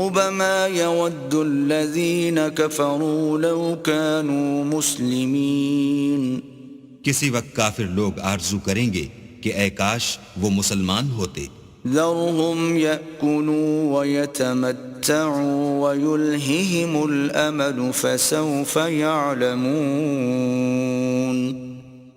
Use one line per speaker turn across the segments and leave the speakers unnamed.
ربما يود الذين كفروا لو كانوا مسلمين.
کسی وقت کافر لوگ آرزو کریں گے کہ اے کاش وہ مسلمان ہوتے.
ذرهم يأكلوا ويتمتعوا ويلههم الأمل فسوف يعلمون.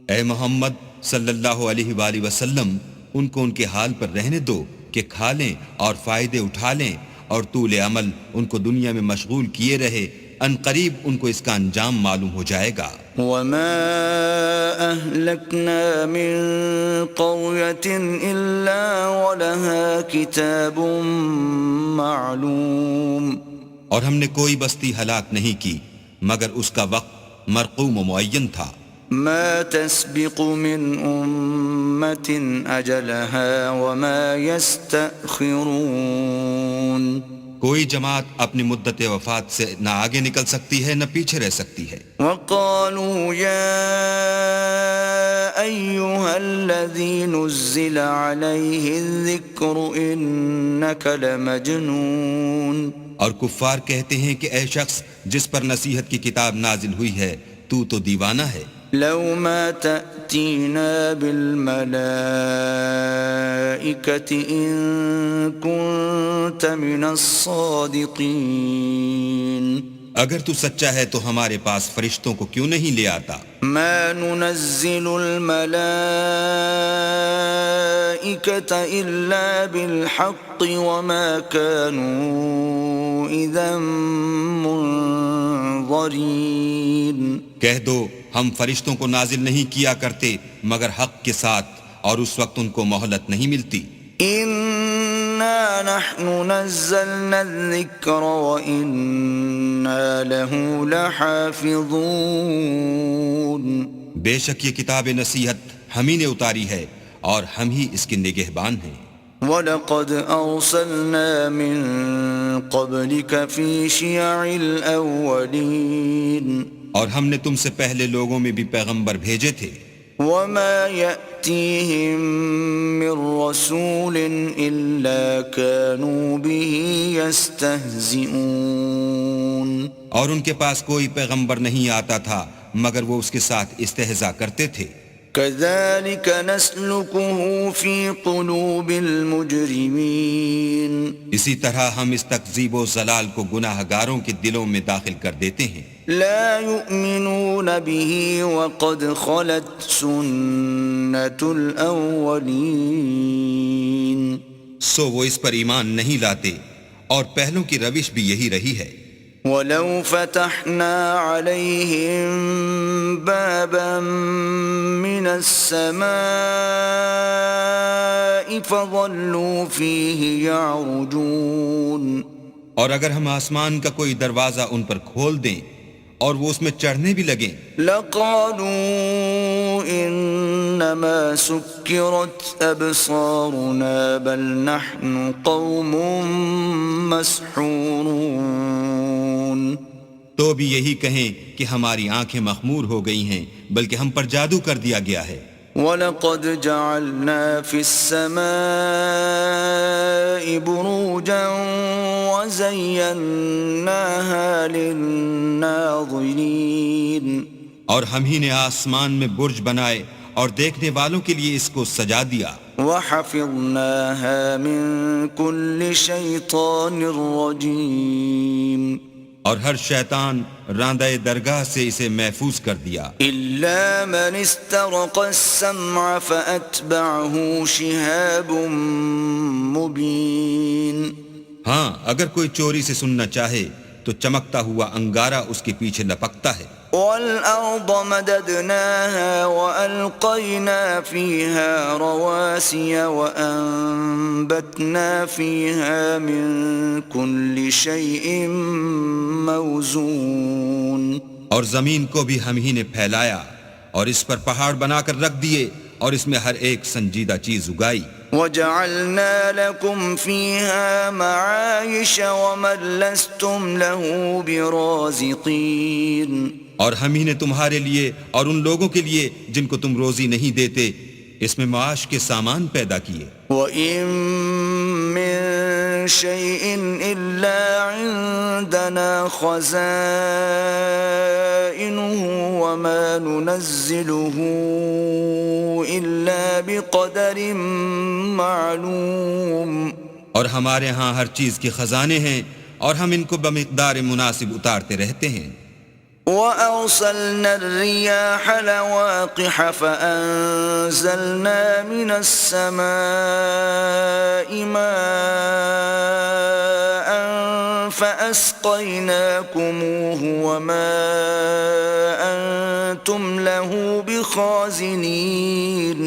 اے محمد صلی اللہ علیہ وآلہ وسلم ان کو ان کے حال پر رہنے دو کہ کھا لیں اور فائدے اٹھا لیں اور طول عمل ان کو دنیا میں مشغول کیے رہے، ان قریب ان کو اس کا انجام معلوم ہو جائے گا.
وما أهلكنا من قرية إلا ولها كتاب معلوم.
اور ہم نے کوئی بستی ہلاک نہیں کی مگر اس کا وقت مرقوم و معین تھا.
ما تسبق من أمة أجلها وما يستأخرون.
کوئی جماعت اپنی مدت وفات سے نہ آگے نکل سکتی ہے نہ پیچھے رہ سکتی ہے.
وقالوا يا أيها الذي نزل عليه الذكر إنك لمجنون.
اور کفار کہتے ہیں کہ اے شخص جس پر نصیحت کی کتاب نازل ہوئی ہے تو دیوانہ ہے.
لو ما تأتينا بالملائكة إن كنت من الصادقين.
اگر تو سچا ہے تو ہمارے پاس فرشتوں کو کیوں نہیں لے آتا؟
ما ننزل الملائكة إلا بالحق وما كانوا إذا منظرين.
کہہ دو ہم فرشتوں کو نازل نہیں کیا کرتے مگر حق کے ساتھ اور اس وقت ان کو مہلت نہیں ملتی.
إنا نحن نزلنا الذكر وإنا له لحافظون.
بے شک یہ کتاب نصیحت ہم ہی نے اتاری ہے اور ہم ہی اس کے نگہبان ہیں.
وَلَقَدْ أَرْسَلْنَا مِن قَبْلِكَ فِي شِيَعِ الْأَوَّلِينَ.
اور ہم نے تم سے پہلے لوگوں میں بھی پیغمبر بھیجے تھے.
وَمَا يَأْتِيهِم مِّن رَّسُولٍ إِلَّا كَانُوا بِهِ يَسْتَهْزِئُونَ.
اور ان کے پاس کوئی پیغمبر نہیں آتا تھا مگر وہ اس کے ساتھ استہزاء کرتے تھے.
كَذَلِكَ نَسْلُكُهُ فِي قُلُوبِ الْمُجْرِمِينَ.
اسی طرح ہم اس تکذیب و ضلال کو گناہ گاروں کے دلوں میں داخل کر دیتے ہیں.
لا يؤمنون به وقد خلت سنة الأولين.
سو وہ اس پر ایمان نہیں لاتے اور پہلوں کی روش بھی یہی رہی ہے.
ولو فتحنا عليهم بابا من السماء فظلوا فيه يعرجون.
اور اگر ہم آسمان کا کوئی دروازہ ان پر کھول دیں اور وہ اس میں چڑھنے بھی لگیں
لقالوا انما سكرت ابصارنا بل نحن قوم مسحورون.
تو بھی یہی کہیں کہ ہماری آنکھیں مخمور ہو گئی ہیں بلکہ ہم پر جادو کر دیا گیا ہے.
وَلَقَدْ جَعَلْنَا فِي السَّمَاءِ بُرُوجًا وَزَيَّنَّاهَا لِلنَّاظِرِينَ.
اور ہم ہی نے آسمان میں برج بنائے اور دیکھنے والوں کے لیے اس کو سجا دیا.
وَحَفِظْنَاهَا مِن كُلِّ شَيْطَانٍ رَّجِيمٍ.
اور ہر شیطان راندہ درگاہ سے اسے محفوظ کر دیا.
إِلَّا مَنِ اسْتَرَقَ السَّمْعَ فَأَتْبَعَهُ شِهَابٌ مُّبِينٌ.
ہاں اگر کوئی چوری سے سننا چاہے تو چمکتا ہوا انگارہ اس کے پیچھے لپکتا ہے.
وَالْأَرْضَ مَدَدْنَاهَا وَأَلْقَيْنَا فِيهَا رَوَاسِيَ وَأَنبَتْنَا فِيهَا مِن كُلِّ شَيْءٍ مَّوْزُونٍ.
اور زمین کو بھی ہم ہی نے پھیلایا اور اس پر پہاڑ بنا کر رکھ دیے اور اس میں ہر ایک سنجیدہ چیز اگائی.
وَجَعَلْنَا لَكُمْ فِيهَا مَعَايِشَ وَمَن لَّسْتُمْ لَهُ بِرَازِقِينَ.
اور ہم ہی نے تمہارے لیے اور ان لوگوں کے لیے جن کو تم روزی نہیں دیتے اس میں معاش کے سامان پیدا کیے.
وَإِن مِّن شيء إلا عندنا خزائنه وما ننزله إلا بقدر معلوم.
اور ہمارے ہاں ہر چیز کے خزانے ہیں اور ہم ان کو بمقدار مناسب اتارتے رہتے ہیں.
وَأَرْسَلْنَا الرِّيَاحَ لَوَاقِحَ فَأَنزَلْنَا مِنَ السَّمَاءِ مَاءً فَأَسْقَيْنَاكُمُوهُ وَمَا أَنْتُمْ لَهُ بِخَازِنِينَ.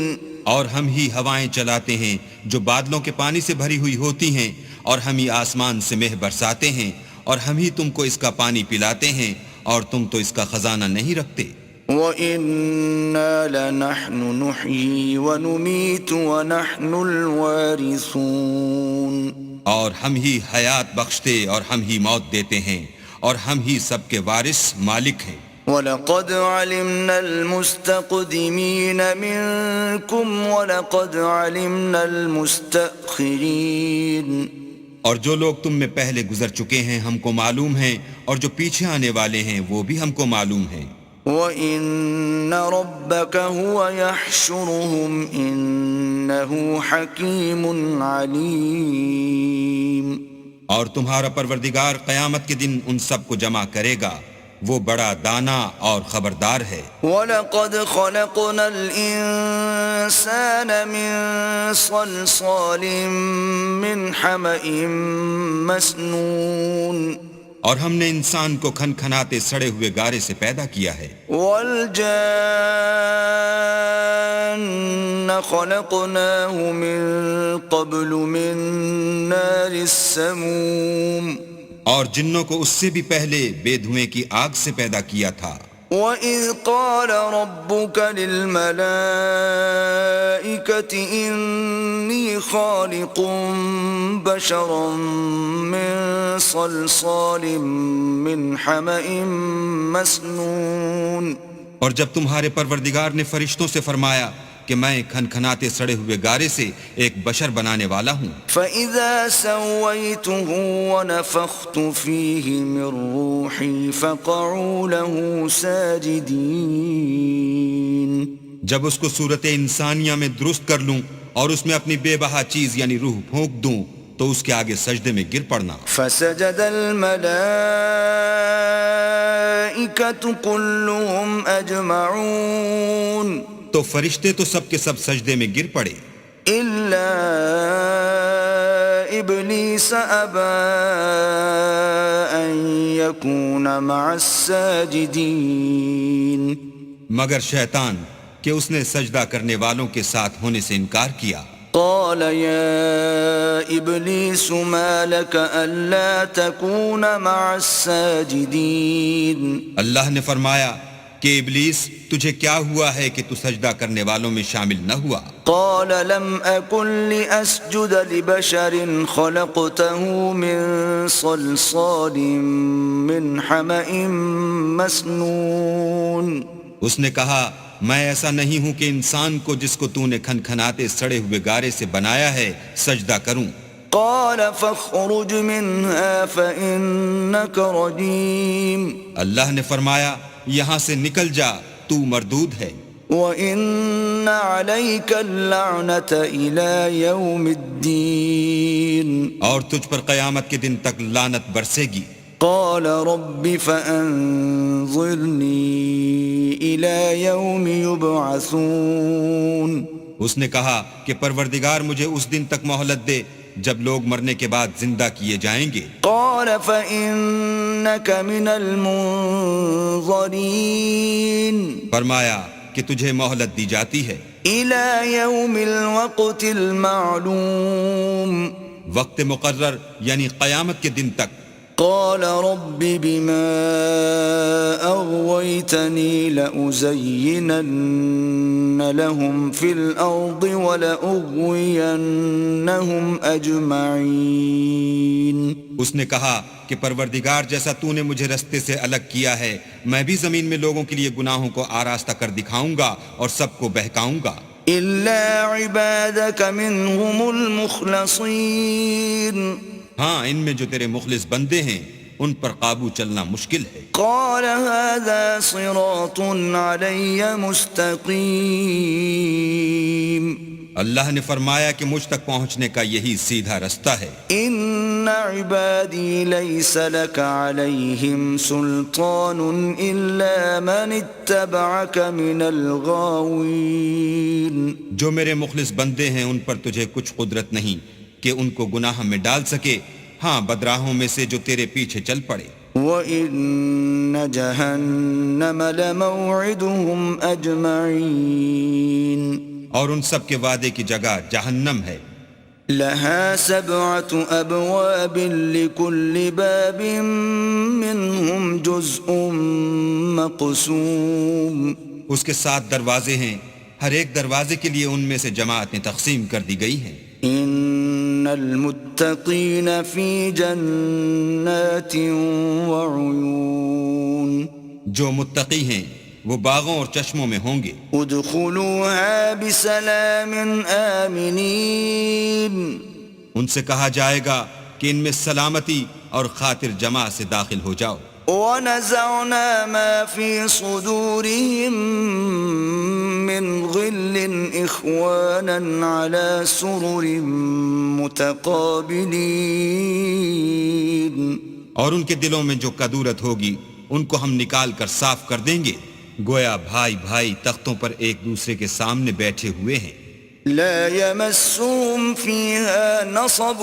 اور ہم ہی ہوائیں چلاتے ہیں جو بادلوں کے پانی سے بھری ہوئی ہوتی ہیں، اور ہم ہی آسمان سے مہ برساتے ہیں، اور ہم ہی تم کو اس کا پانی پلاتے ہیں، اور تم تو اس کا خزانہ نہیں رکھتے.
وَإِنَّا لَنَحْنُ نُحْيِي وَنُمِيتُ وَنَحْنُ الْوَارِثُونَ.
اور ہم ہی حیات بخشتے اور ہم ہی موت دیتے ہیں، اور ہم ہی سب کے وارث مالک ہیں.
وَلَقَدْ عَلِمْنَا الْمُسْتَقْدِمِينَ مِنْكُمْ وَلَقَدْ عَلِمْنَا الْمُسْتَأْخِرِينَ.
اور جو لوگ تم میں پہلے گزر چکے ہیں ہم کو معلوم ہیں، اور جو پیچھے آنے والے ہیں وہ بھی ہم کو معلوم ہیں.
وَإِنَّ رَبَّكَ هُوَ يَحْشُرُهُمْ إِنَّهُ حَكِيمٌ عَلِيمٌ.
اور تمہارا پروردگار قیامت کے دن ان سب کو جمع کرے گا، وہ بڑا دانا اور خبردار ہے.
وَلَقَدْ خَلَقْنَا الْإِنسَانَ مِنْ صَلْصَالٍ مِنْ حَمَإٍ مَسْنُونٍ.
اور ہم نے انسان کو کھنکھناتے سڑے ہوئے گارے سے پیدا کیا ہے.
وَالْجَانَّ خَلَقْنَاهُ مِنْ قَبْلُ مِنْ نَارِ السَّمُومِ.
اور جنوں کو اس سے بھی پہلے بے دھوئیں کی آگ سے پیدا کیا تھا.
وَإِذْ قَالَ رَبُّكَ لِلْمَلَائِكَةِ إِنِّي خَالِقٌ بَشَرًا مِّن صَلْصَالٍ مِّنْ حَمَإٍ مَّسْنُونٍ.
اور جب تمہارے پروردگار نے فرشتوں سے فرمایا کہ میں کھنکھناتے سڑے ہوئے گارے سے ایک بشر بنانے والا ہوں.
فَإِذَا سَوَّيْتُهُ وَنَفَخْتُ فِيهِ مِن رُّوحِي فَقَعُوا لَهُ سَاجِدِينَ.
جب اس کو صورت انسانیہ میں درست کر لوں اور اس میں اپنی بے بہا چیز یعنی روح پھونک دوں تو اس کے آگے سجدے میں گر پڑنا.
فَسَجَدَ الْمَلَائِكَةُ كُلُّهُمْ أَجْمَعُونَ.
تو فرشتے تو سب کے سب سجدے میں گر پڑے
إِلَّا إِبْلِيسَ أَبَى أَن يَكُونَ مَعَ السَّاجِدِينَ.
مگر شیطان کہ اس نے سجدہ کرنے والوں کے ساتھ ہونے سے انکار کیا.
قال يا إبليس ما لك ألا تكون مع الساجدين.
اللہ نے فرمایا کہ ابلیس تجھے کیا ہوا ہے کہ تو سجدہ کرنے والوں میں شامل نہ ہوا.
قال لم أكن لأسجد لبشر خلقته من صلصال من حمأ مسنون.
اس نے کہا میں ایسا نہیں ہوں کہ انسان کو جس کو تو نے کھنکھناتے سڑے ہوئے گارے سے بنایا ہے سجدہ کروں.
قال فاخرج منها فإنك رجيم.
اللہ نے فرمایا یہاں سے نکل جا تو مردود ہے.
وَإِنَّ عَلَيْكَ اللَّعْنَةَ إِلَى يَوْمِ الدِّينِ.
اور تجھ پر قیامت کے دن تک لعنت برسے گی.
قال رب فأنظرني إلى يوم يبعثون.
اس نے کہا کہ پروردگار مجھے اس دن تک مہلت دے جب لوگ مرنے کے بعد زندہ کیے جائیں گے.
قال فإنك من المنظرين.
فرمایا کہ تجھے مہلت دی جاتی ہے
إلى يوم الوقت المعلوم.
وقت مقرر یعنی قیامت کے دن تک.
قال رب بما أغويتني لأزينن لهم في الأرض ولأغوينهم أجمعين.
اس نے کہا کہ پروردگار جیسا تو نے مجھے رستے سے الگ کیا ہے میں بھی زمین میں لوگوں کے لیے گناہوں کو آراستہ کر دکھاؤں گا اور سب کو بہکاؤں گا.
إلا عبادك منهم المخلصين.
ہاں ان میں جو تیرے مخلص بندے ہیں ان پر قابو چلنا مشکل ہے۔
قال هذا صراط علي مستقيم
اللہ نے فرمایا کہ مجھ تک پہنچنے کا یہی سیدھا رستہ ہے۔
ان عبادی لیس لك عليهم سلطان الا من اتبعك من الغاوين۔
جو میرے مخلص بندے ہیں ان پر تجھے کچھ قدرت نہیں کہ ان کو گناہ میں ڈال سکے، ہاں بدراہوں میں سے جو تیرے پیچھے چل پڑے۔
وَإِنَّ جَهَنَّمَ لَمَوْعِدُهُمْ أَجْمَعِينَ
اور ان سب کے وعدے کی جگہ جہنم ہے۔
لَهَا 7 أَبْوَابٍ لِكُلِّ بَابٍ مِّنْهُمْ جُزْءٌ مَّقْسُومٌ۔
اس کے 7 دروازے ہیں، ہر ایک دروازے کے لیے ان میں سے جماعتیں تقسیم کر دی گئی ہیں۔
ان المتقین فی جنات وعیون۔
جو متقی ہیں وہ باغوں اور چشموں میں ہوں گے۔
ادخلوها بسلام آمنین۔
ان سے کہا جائے گا کہ ان میں سلامتی اور خاطر جمع سے داخل ہو جاؤ۔
وَنَزَعْنَا مَا فِي صُدُورِهِم مِّنْ غِلٍّ إِخْوَانًا عَلَى سُرُرٍ مُتَقَابِلِينَ۔
اور ان کے دلوں میں جو کدورت ہوگی ان کو ہم نکال کر صاف کر دیں گے، گویا بھائی بھائی تختوں پر ایک دوسرے کے سامنے بیٹھے ہوئے ہیں۔
لا يمسهم فيها نصب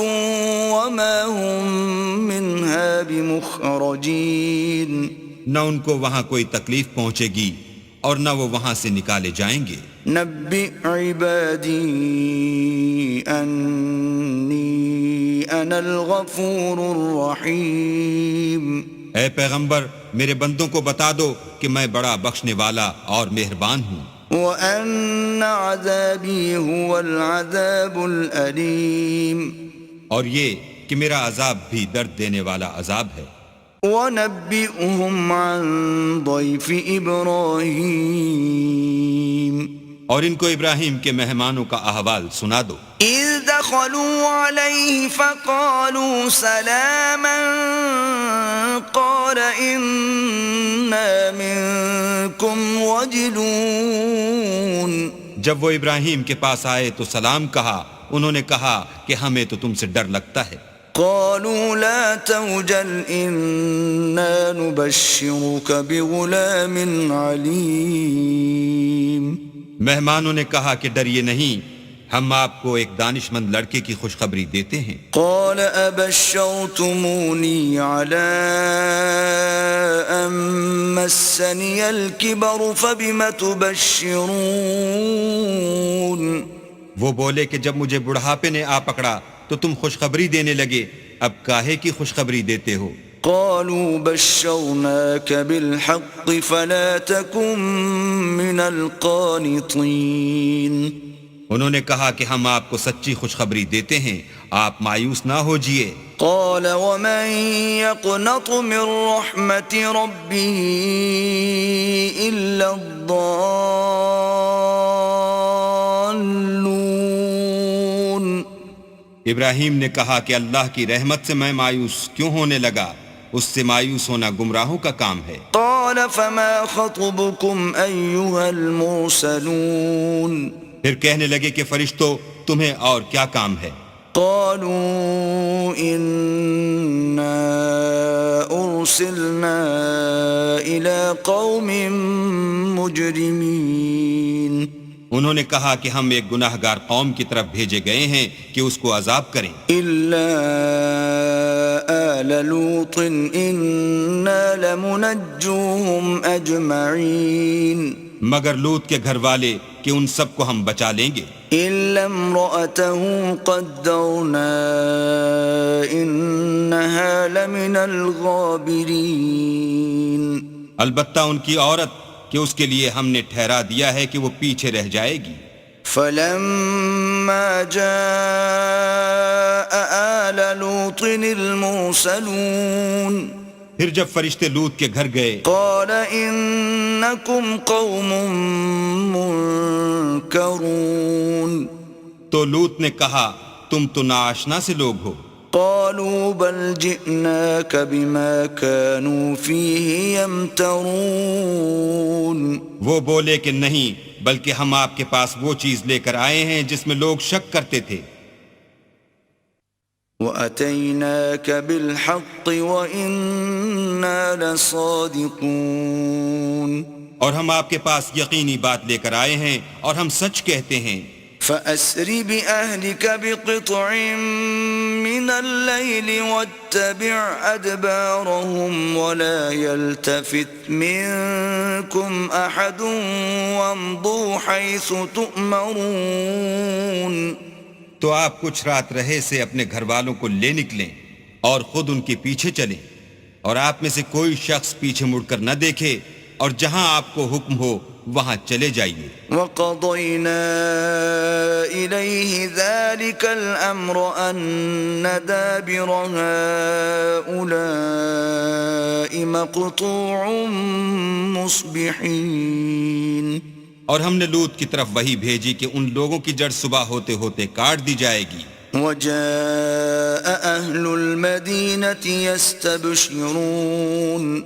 وما هم منها بمخرجين۔
نہ ان کو وہاں کوئی تکلیف پہنچے گی اور نہ وہ وہاں سے نکالے جائیں گے۔
نبئ عبادی انی انا الغفور الرحیم۔
اے پیغمبر میرے بندوں کو بتا دو کہ میں بڑا بخشنے والا اور مہربان ہوں۔
وَأَنَّ عَذَابِي هُوَ الْعَذَابُ الْأَلِيمُ۔ اور
یہ کہ میرا عذاب بھی درد دینے والا عذاب ہے۔
وَنَبِّئْهُمْ عَنْ ضَيْفِ إِبْرَاهِيمَ۔
اور ان کو ابراہیم کے مہمانوں کا احوال سنا دو۔
اِذْ دَخَلُوا عَلَيْهِ فَقَالُوا سَلَامًا قَالَ إِنَّا مِنْكُمْ وَجِلُونَ۔
جب وہ ابراہیم کے پاس آئے تو سلام کہا، انہوں نے کہا کہ ہمیں تو تم سے ڈر لگتا ہے۔
قالوا لا توجل إنا نبشرك بغلام عليم۔
مہمانوں نے کہا کہ ڈریے نہیں، ہم آپ کو ایک دانشمند لڑکے کی خوشخبری دیتے ہیں۔
قال أبشرتموني على أن مسني الكبر فبم تبشرون۔
وہ بولے کہ جب مجھے بڑھاپے نے آ پکڑا تو تم خوشخبری دینے لگے، اب کاہے کی خوشخبری دیتے ہو؟
قالوا بشرناك بالحق فلا تكن من القانطين۔
انہوں نے کہا کہ ہم آپ کو سچی خوشخبری دیتے ہیں، آپ مایوس نہ ہوجئے۔
قال ومن يقنط من رحمة ربه إلا الضالون۔
ابراہیم نے کہا کہ اللہ کی رحمت سے میں مایوس کیوں ہونے لگا؟ اس سے مایوس ہونا گمراہوں کا کام ہے۔
قال فما خطبكم أيها المرسلون۔
پھر کہنے لگے کہ فرشتوں تمہیں اور کیا کام ہے؟
قالوا إنا أرسلنا إلى قوم مجرمين۔
انہوں نے کہا کہ ہم ایک گناہ گار قوم کی طرف بھیجے گئے ہیں کہ اس کو عذاب کریں۔
إلا آل لوط إنا لمنجوهم أجمعين۔
مگر لوط کے گھر والے کہ ان سب کو ہم بچا لیں گے۔
إلا امرأته قدرنا إنها لمن الغابرين۔
البتہ ان کی عورت کہ اس کے لیے ہم نے ٹھہرا دیا ہے کہ وہ پیچھے رہ جائے گی۔
فلما جاء آل لوط المرسلون۔
پھر جب فرشتے لوط کے گھر گئے
قال إنكم قوم منكرون۔
تو لوط نے کہا تم تو ناآشنا سے لوگ ہو۔
قالوا بل جئناك بما كانوا فيه يمترون
وہ بولے کہ نہیں، بلکہ ہم آپ کے پاس وہ چیز لے کر آئے ہیں جس میں لوگ شک کرتے تھے۔
وَأَتَيْنَاكَ بِالْحَقِّ وَإِنَّا لَصَادِقُونَ
اور ہم آپ کے پاس یقینی بات لے کر آئے ہیں اور ہم سچ کہتے ہیں۔
فَأَسْرِ بِأَهْلِكَ بِقِطْعٍ مِّنَ اللَّيْلِ وَاتَّبِعْ أَدْبَارَهُمْ وَلَا يَلْتَفِتْ مِنكُمْ أَحَدٌ وَامْضُوا حَيْثُ تُؤْمَرُونَ۔
تو آپ کچھ رات رہے سے اپنے گھر والوں کو لے نکلیں اور خود ان کے پیچھے چلیں، اور آپ میں سے کوئی شخص پیچھے مڑ کر نہ دیکھے، اور جہاں آپ کو حکم ہو وہاں چلے جائیے۔
وَقَضَيْنَا إِلَيْهِ ذَلِكَ الْأَمْرَ أَنَّ دَابِرَ هَٰؤُلَاءِ مَقْطُوعٌ مُّصْبِحِينَ۔
اور ہم نے لوط کی طرف وحی بھیجی کہ ان لوگوں کی جڑ صبح ہوتے ہوتے کاٹ دی جائے گی۔
وَجَاءَ أَهْلُ الْمَدِينَةِ يَسْتَبْشِرُونَ۔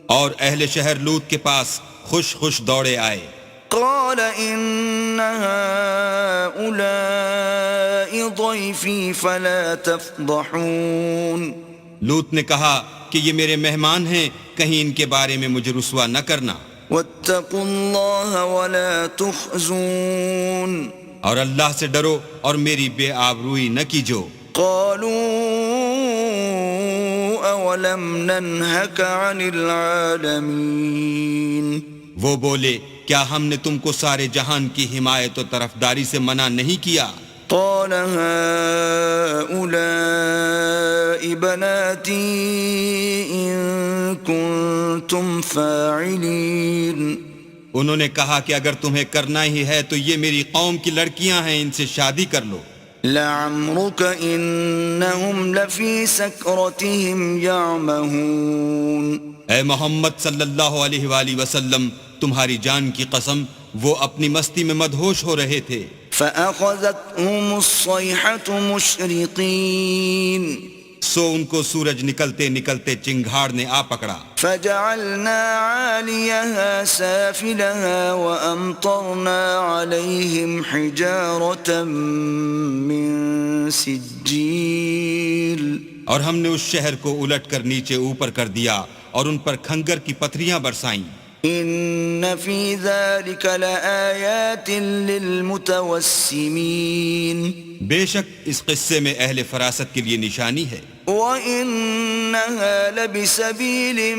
اور اہل شہر لوط کے پاس خوش خوش دوڑے آئے۔
قَالَ إِنَّ هَٰؤُلَاءِ ضَيْفِي فَلَا تَفْضَحُونِ۔
لوط نے کہا کہ یہ میرے مہمان ہیں، کہیں ان کے بارے میں مجھے رسوا نہ کرنا۔
وَاتَّقُوا اللَّهَ وَلَا تُخْزُونِ۔
اور اللہ سے ڈرو اور میری بے آبروئی نہ کیجو۔
قَالُوا أَوَلَمْ نَنْهَكَ عَنِ الْعَالَمِينَ۔
وہ بولے کیا ہم نے تم کو سارے جہان کی حمایت و طرفداری سے منع نہیں کیا؟
قَالَ هَٰؤُلَاءِ بَنَاتِي إِن كُنتُمْ فَاعِلِينَ۔
انہوں نے کہا کہ اگر تمہیں کرنا ہی ہے تو یہ میری قوم کی لڑکیاں ہیں، ان سے شادی کر لو۔
لَعَمْرُكَ إِنَّهُمْ لَفِي سَكْرَتِهِمْ يَعْمَهُونَ۔
اے محمد صلی اللہ علیہ وآلہ وسلم، تمہاری جان کی قسم وہ اپنی مستی میں مدہوش ہو رہے تھے۔
فَأَخَذَتْهُمُ الصَّيْحَةُ مُشْرِقِينَ۔
سو ان کو سورج نکلتے نکلتے چنگھاڑ نے آ پکڑا۔
فَجَعَلْنَا عَالِيَهَا سَافِلَهَا وَأَمْطَرْنَا عَلَيْهِمْ حِجَارَةً مِّن سِجِّيلٍ۔
اور ہم نے اس شہر کو الٹ کر نیچے اوپر کر دیا اور ان پر کھنگر کی پتھریاں برسائیں۔
إِنَّ فِي ذَلِكَ لَآيَاتٍ لِّلْمُتَوَسِّمِينَ۔
بے شک اس قصے میں اہل فراست کے لیے نشانی ہے۔
وَإِنَّهَا لَبِسَبِيلٍ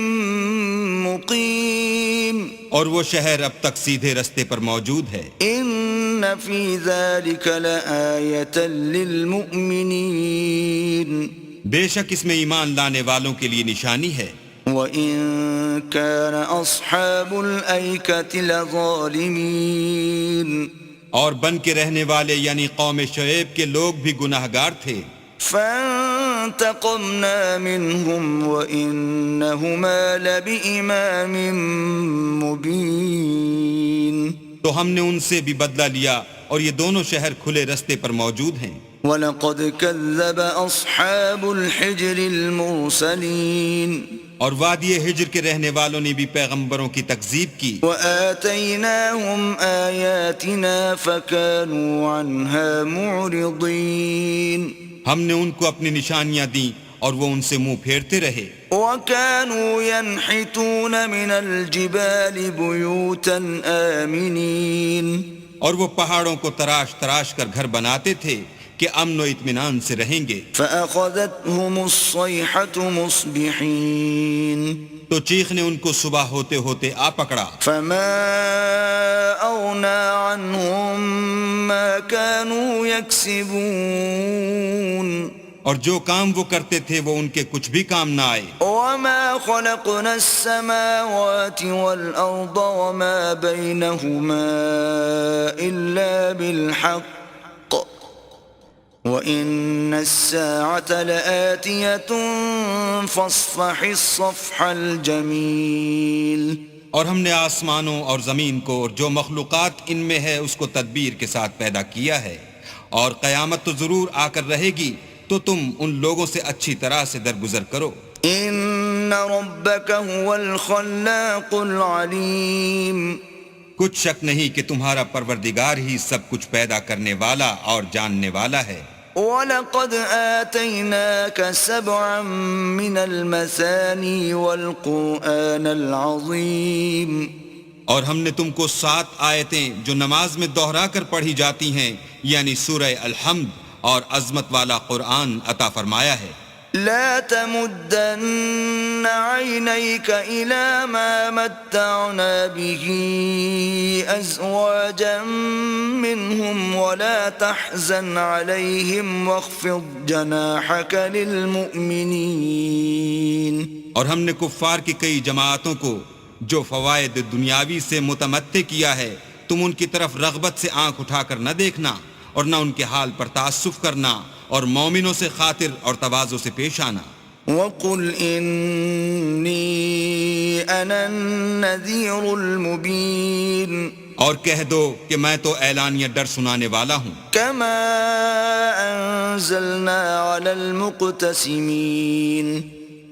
مُّقِيمٍ۔
اور وہ شہر اب تک سیدھے رستے پر موجود ہے۔
إِنَّ فِي ذَلِكَ لَآيَةً لِّلْمُؤْمِنِينَ۔
بے شک اس میں ایمان لانے والوں کے لیے نشانی ہے۔
وَإِن كَانَ أَصْحَابُ الْأَيْكَةِ لَظَالِمِينَ۔
اور بن کے رہنے والے یعنی قوم شعیب کے لوگ بھی گناہ گار تھے۔
فَانْتَقَمْنَا مِنْهُمْ وَإِنَّهُمَا لَبِإِمَامٍ مُّبِينٍ۔
تو ہم نے ان سے بھی بدلہ لیا اور یہ دونوں شہر کھلے رستے پر موجود ہیں۔
وَلَقَدْ كَذَّبَ أَصْحَابُ الْحِجْرِ الْمُرْسَلِينَ۔
اور وادی ہجر کے رہنے والوں نے بھی پیغمبروں کی تکذیب کی۔
وَآتَيْنَاهُمْ آيَاتِنَا فَكَانُوا عَنْهَا مُعْرِضِينَ۔
ہم نے ان کو اپنی نشانیاں دیں اور وہ ان سے منہ پھیرتے رہے۔
وَكَانُوا يَنْحِتُونَ مِنَ الْجِبَالِ بُيُوتًا آمِنِينَ۔
اور وہ پہاڑوں کو تراش تراش کر گھر بناتے تھے کہ امن و اطمینان سے رہیں گے۔
فَأَخَذَتْهُمُ الصَّيْحَةُ مُصْبِحِينَ۔
تو چیخ نے ان کو صبح ہوتے ہوتے آ پکڑا۔
فَمَا أَغْنَىٰ عَنْهُم مَّا كَانُوا يَكْسِبُونَ۔
اور جو کام وہ کرتے تھے وہ ان کے کچھ بھی کام نہ آئے۔
وَمَا خَلَقْنَا السَّمَاوَاتِ وَالْأَرْضَ وَمَا بَيْنَهُمَا إِلَّا بِالْحَقِّ وَإِنَّ السَّاعَةَ لَآتِيَةٌ فَاصْفَحِ الصَّفْحَ الْجَمِيلَ۔
اور ہم نے آسمانوں اور زمین کو اور جو مخلوقات ان میں ہے اس کو تدبیر کے ساتھ پیدا کیا ہے، اور قیامت تو ضرور آ کر رہے گی، تو تم ان لوگوں سے اچھی طرح سے درگزر کرو۔
ان ربك هو الخلاق العليم
کچھ شک نہیں کہ تمہارا پروردگار ہی سب کچھ پیدا کرنے والا اور جاننے والا ہے۔
وَلَقَدْ آتَيْنَاكَ سَبْعًا مِّنَ الْمَثَانِي وَالْقُرْآنَ الْعَظِيمِ
اور ہم نے تم کو 7 آیتیں جو نماز میں دہرا کر پڑھی جاتی ہیں یعنی سورہ الحمد اور عظمت والا قرآن عطا فرمایا ہے۔
لا تمدن عينيك إلى ما متعنا به أزواجا منهم ولا تحزن عليهم واخفض جناحك للمؤمنين۔
اور ہم نے کفار کی کئی جماعتوں کو جو فوائد دنیاوی سے متمتع کیا ہے تم ان کی طرف رغبت سے آنکھ اٹھا کر نہ دیکھنا اور نہ ان کے حال پر تعسف کرنا اور مومنوں سے خاطر اور تواضع سے پیش آنا۔
وَقُلْ إِنِّي أَنَا النَّذِيرُ الْمُبِينُ
اور کہہ دو کہ میں تو اعلانیہ ڈر سنانے والا ہوں۔
كَمَا أَنزَلْنَا عَلَى الْمُقْتَسِمِينَ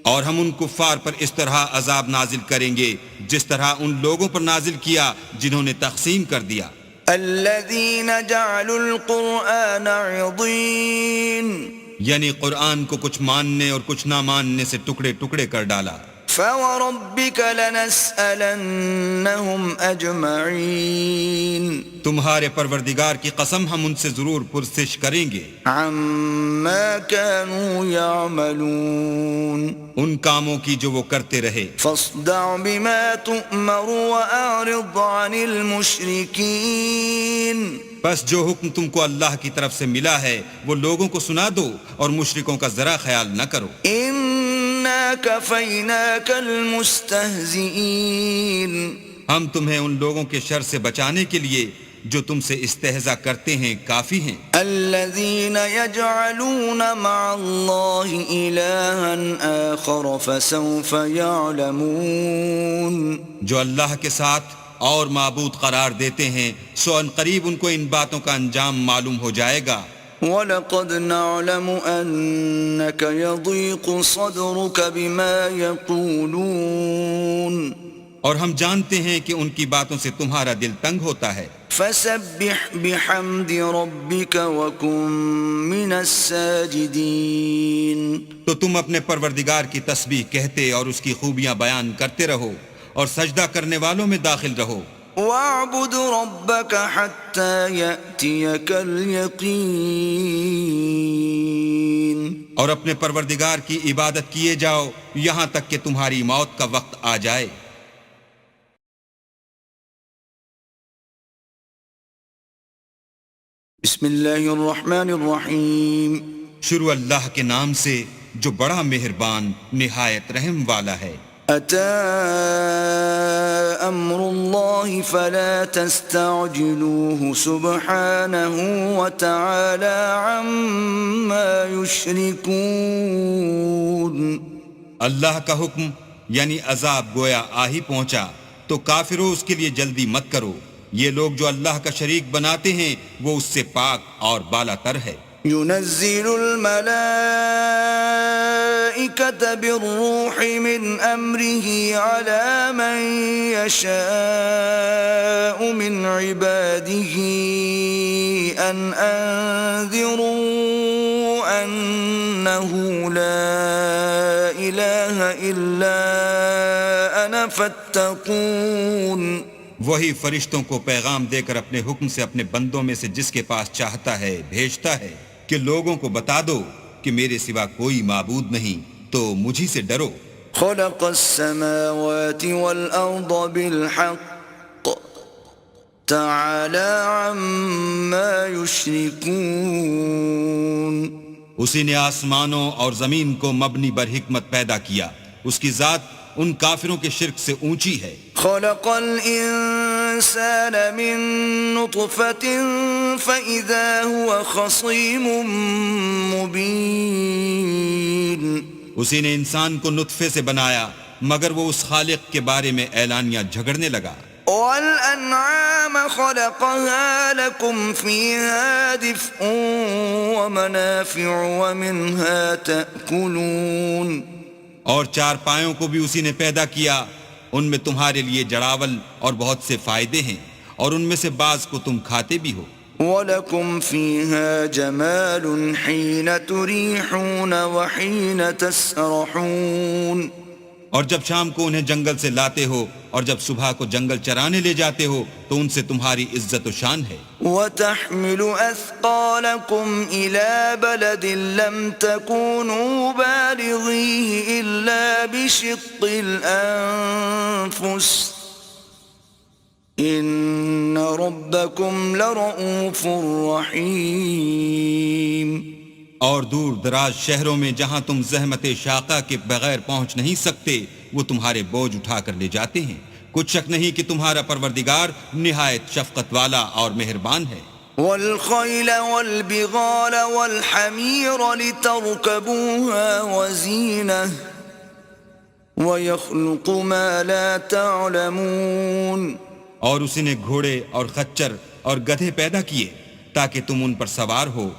اور ہم ان کفار پر اس طرح عذاب نازل کریں گے جس طرح ان لوگوں پر نازل کیا جنہوں نے تقسیم کر دیا۔
الذين جعلوا القرآن عضين
یعنی قرآن کو کچھ ماننے اور کچھ نہ ماننے سے ٹکڑے ٹکڑے کر ڈالا۔
فوربك لنسألنهم أجمعين
تمہارے پروردگار کی قسم ہم ان سے ضرور پرسش کریں گے
عما كانوا يعملون
ان کاموں کی جو وہ کرتے رہے۔
فاصدع بما تؤمر وأعرض عن المشركين
بس جو حکم تم کو اللہ کی طرف سے ملا ہے وہ لوگوں کو سنا دو اور مشرکوں کا ذرا خیال نہ کرو۔
إنا كفيناك المستهزئين
ہم تمہیں ان لوگوں کے شر سے بچانے کے لیے جو تم سے استہزاء کرتے ہیں کافی ہیں۔
الذين يجعلون مع الله إلها آخر فسوف يعلمون
جو اللہ کے ساتھ اور معبود قرار دیتے ہیں سو ان قریب ان کو ان باتوں کا انجام معلوم ہو جائے گا۔
وَلَقَدْ نَعْلَمُ أَنَّكَ يَضِيقُ صَدْرُكَ بِمَا يَقُولُونَ
اور ہم جانتے ہیں کہ ان کی باتوں سے تمہارا دل تنگ ہوتا ہے۔
فَسَبِّحْ بِحَمْدِ رَبِّكَ وَكُن مِّنَ السَّاجِدِينَ
تو تم اپنے پروردگار کی تسبیح کہتے اور اس کی خوبیاں بیان کرتے رہو اور سجدہ کرنے والوں میں داخل رہو۔
وَاعْبُدْ رَبَّكَ حَتَّى يَأْتِيَكَ الْيَقِينُ
اور اپنے پروردگار کی عبادت کیے جاؤ یہاں تک کہ تمہاری موت کا وقت آ جائے۔
بسم اللہ الرحمن الرحیم
شروع اللہ کے نام سے جو بڑا مہربان نہایت رحم والا ہے۔
أتى أمر الله فلا تستعجلوه سبحانه وتعالى عما يشركون
اللہ کا حکم یعنی عذاب گویا آ ہی پہنچا تو کافروں اس کے لیے جلدی مت کرو، یہ لوگ جو اللہ کا شریک بناتے ہیں وہ اس سے پاک اور بالا تر ہے۔
ينزل الملائكة بالروح من أمره على من يشاء من عباده أن أنذروا أنه لا إله إلا أنا فاتقون
وہی فرشتوں کو پیغام دے کر اپنے حکم سے اپنے بندوں میں سے جس کے پاس چاہتا ہے بھیجتا ہے کہ لوگوں کو بتا دو کہ میرے سوا کوئی معبود نہیں تو مجھی سے ڈرو۔
خلق السماوات والأرض بالحق تعالى عما يشركون
اسی نے آسمانوں اور زمین کو مبنی بر حکمت پیدا کیا، اس کی ذات ان کافروں کے شرک سے اونچی ہے۔
خلق الانسان من نطفة فإذا هو خصيم مبين
اسی نے انسان کو نطفے سے بنایا مگر وہ اس خالق کے بارے میں اعلانیہ جھگڑنے لگا۔
وَالْأَنْعَامَ خَلَقَهَا لَكُمْ فِيهَا دِفْءٌ وَمَنَافِعُ وَمِنْهَا تَأْكُلُونَ
اور چار پایوں کو بھی اسی نے پیدا کیا، ان میں تمہارے لیے جڑاول اور بہت سے فائدے ہیں، اور ان میں سے بعض کو تم کھاتے بھی ہو۔
وَلَكُمْ فِيهَا جَمَالٌ حِينَ تُرِيحُونَ وَحِينَ تَسْرَحُونَ،
اور جب شام کو انہیں جنگل سے لاتے ہو اور جب صبح کو جنگل چرانے لے جاتے ہو تو ان سے تمہاری عزت و شان ہے۔
وَتَحْمِلُ أَثْقَالَكُمْ إِلَى بَلَدٍ لَمْ تَكُونُوا بَالِغِيهِ إِلَّا بِشِقِّ الْأَنفُسِ إِنَّ رَبَّكُمْ لَرَءُوفٌ رَحِيمٌ۔
اور دور دراز شہروں میں جہاں تم زحمت شاقہ کے بغیر پہنچ نہیں سکتے وہ تمہارے بوجھ اٹھا کر لے جاتے ہیں، کچھ شک نہیں کہ تمہارا پروردگار نہایت شفقت والا اور مہربان ہے۔
وَالْخَيْلَ وَالْبِغَالَ وَالْحَمِيرَ لِتَرْكَبُوهَا وَزِينَةً وَيَخْلُقُ مَا لَا تَعْلَمُونَ،
اور اسی نے گھوڑے اور خچر اور گدھے پیدا کیے تاکہ تم ان پر سوار ہو،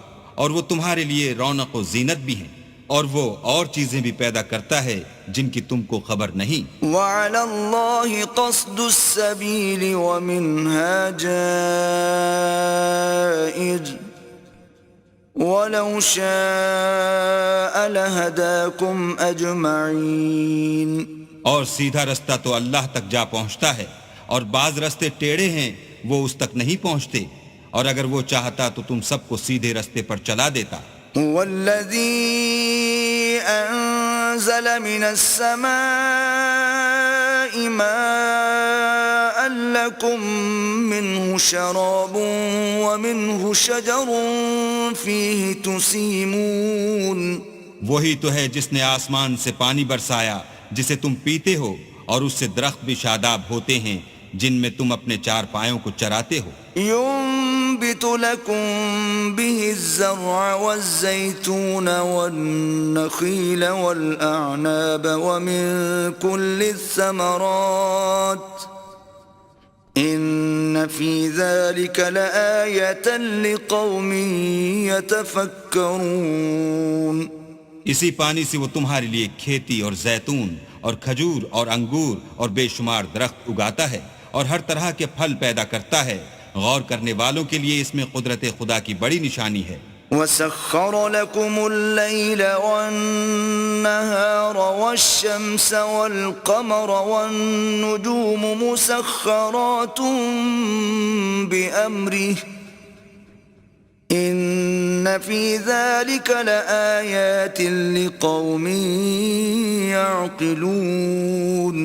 اور وہ تمہارے لیے رونق و زینت بھی ہیں، اور وہ اور چیزیں بھی پیدا کرتا ہے جن کی تم کو خبر نہیں۔
وَعَلَى اللَّهِ قَصْدُ السَّبِيلِ وَمِنْهَا جَائِرٌ وَلَوْ شَاءَ لَهَدَاكُمْ أَجْمَعِينَ۔
اور سیدھا رستہ تو اللہ تک جا پہنچتا ہے، اور بعض رستے ٹیڑھے ہیں وہ اس تک نہیں پہنچتے، اور اگر وہ چاہتا تو تم سب کو سیدھے رستے پر چلا دیتا۔
وَالَّذِي أَنزَلَ مِنَ السَّمَاءِ مَاءً لَكُم مِّنْهُ شَرَابٌ وَمِنْهُ شَجَرٌ فِيهِ تُسِيمُونَ،
وہی تو ہے جس نے آسمان سے پانی برسایا جسے تم پیتے ہو، اور اس سے درخت بھی شاداب ہوتے ہیں جن میں تم اپنے چار پایوں کو چراتے ہو۔
ينبت لكم به الزرع والزيتون والنخيل والأعناب ومن كل الثمرات إن في ذلك لآية لقوم يتفكرون۔
اسی پانی سے وہ تمہارے لیے کھیتی اور زیتون اور کھجور اور انگور اور بے شمار درخت اگاتا ہے، اور ہر طرح کے پھل پیدا کرتا ہے، غور کرنے والوں کے لیے اس میں قدرت خدا کی بڑی نشانی ہے۔
وَسَخَّرَ لَكُمُ اللَّيْلَ وَالنَّهَارَ وَالشَّمْسَ وَالْقَمَرَ وَالنُّجُومُ مُسَخَّرَاتٌ بِأَمْرِهِ إِنَّ فِي ذَلِكَ لَآيَاتٍ لِقَوْمٍ يَعْقِلُونَ۔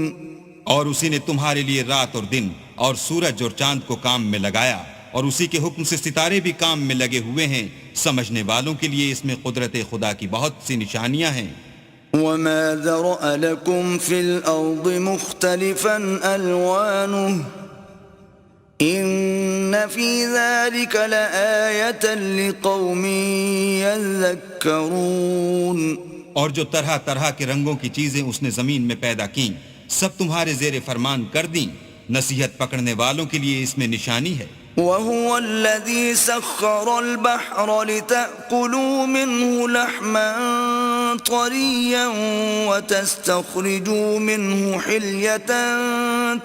اور اسی نے تمہارے لیے رات اور دن اور سورج اور چاند کو کام میں لگایا، اور اسی کے حکم سے ستارے بھی کام میں لگے ہوئے ہیں، سمجھنے والوں کے لیے اس میں قدرت خدا کی بہت سی نشانیاں ہیں۔
وَمَا ذَرَأَ لَكُمْ فِي الْأَرْضِ مُخْتَلِفًا أَلْوَانُهُ إِنَّ فِي ذَلِكَ لَآيَةً لِقَوْمٍ يَذَّكَّرُونَ۔
اور جو طرح طرح کے رنگوں کی چیزیں اس نے زمین میں پیدا کیں سب تمہارے زیر فرمان کر دیں، نصیحت پکڑنے والوں کے لیے اس میں نشانی ہے۔
وَهُوَ الَّذِي سَخَّرَ الْبَحْرَ لِتَأْكُلُوا مِنْهُ لَحْمًا طَرِيًّا وَتَسْتَخْرِجُوا مِنْهُ حِلْيَةً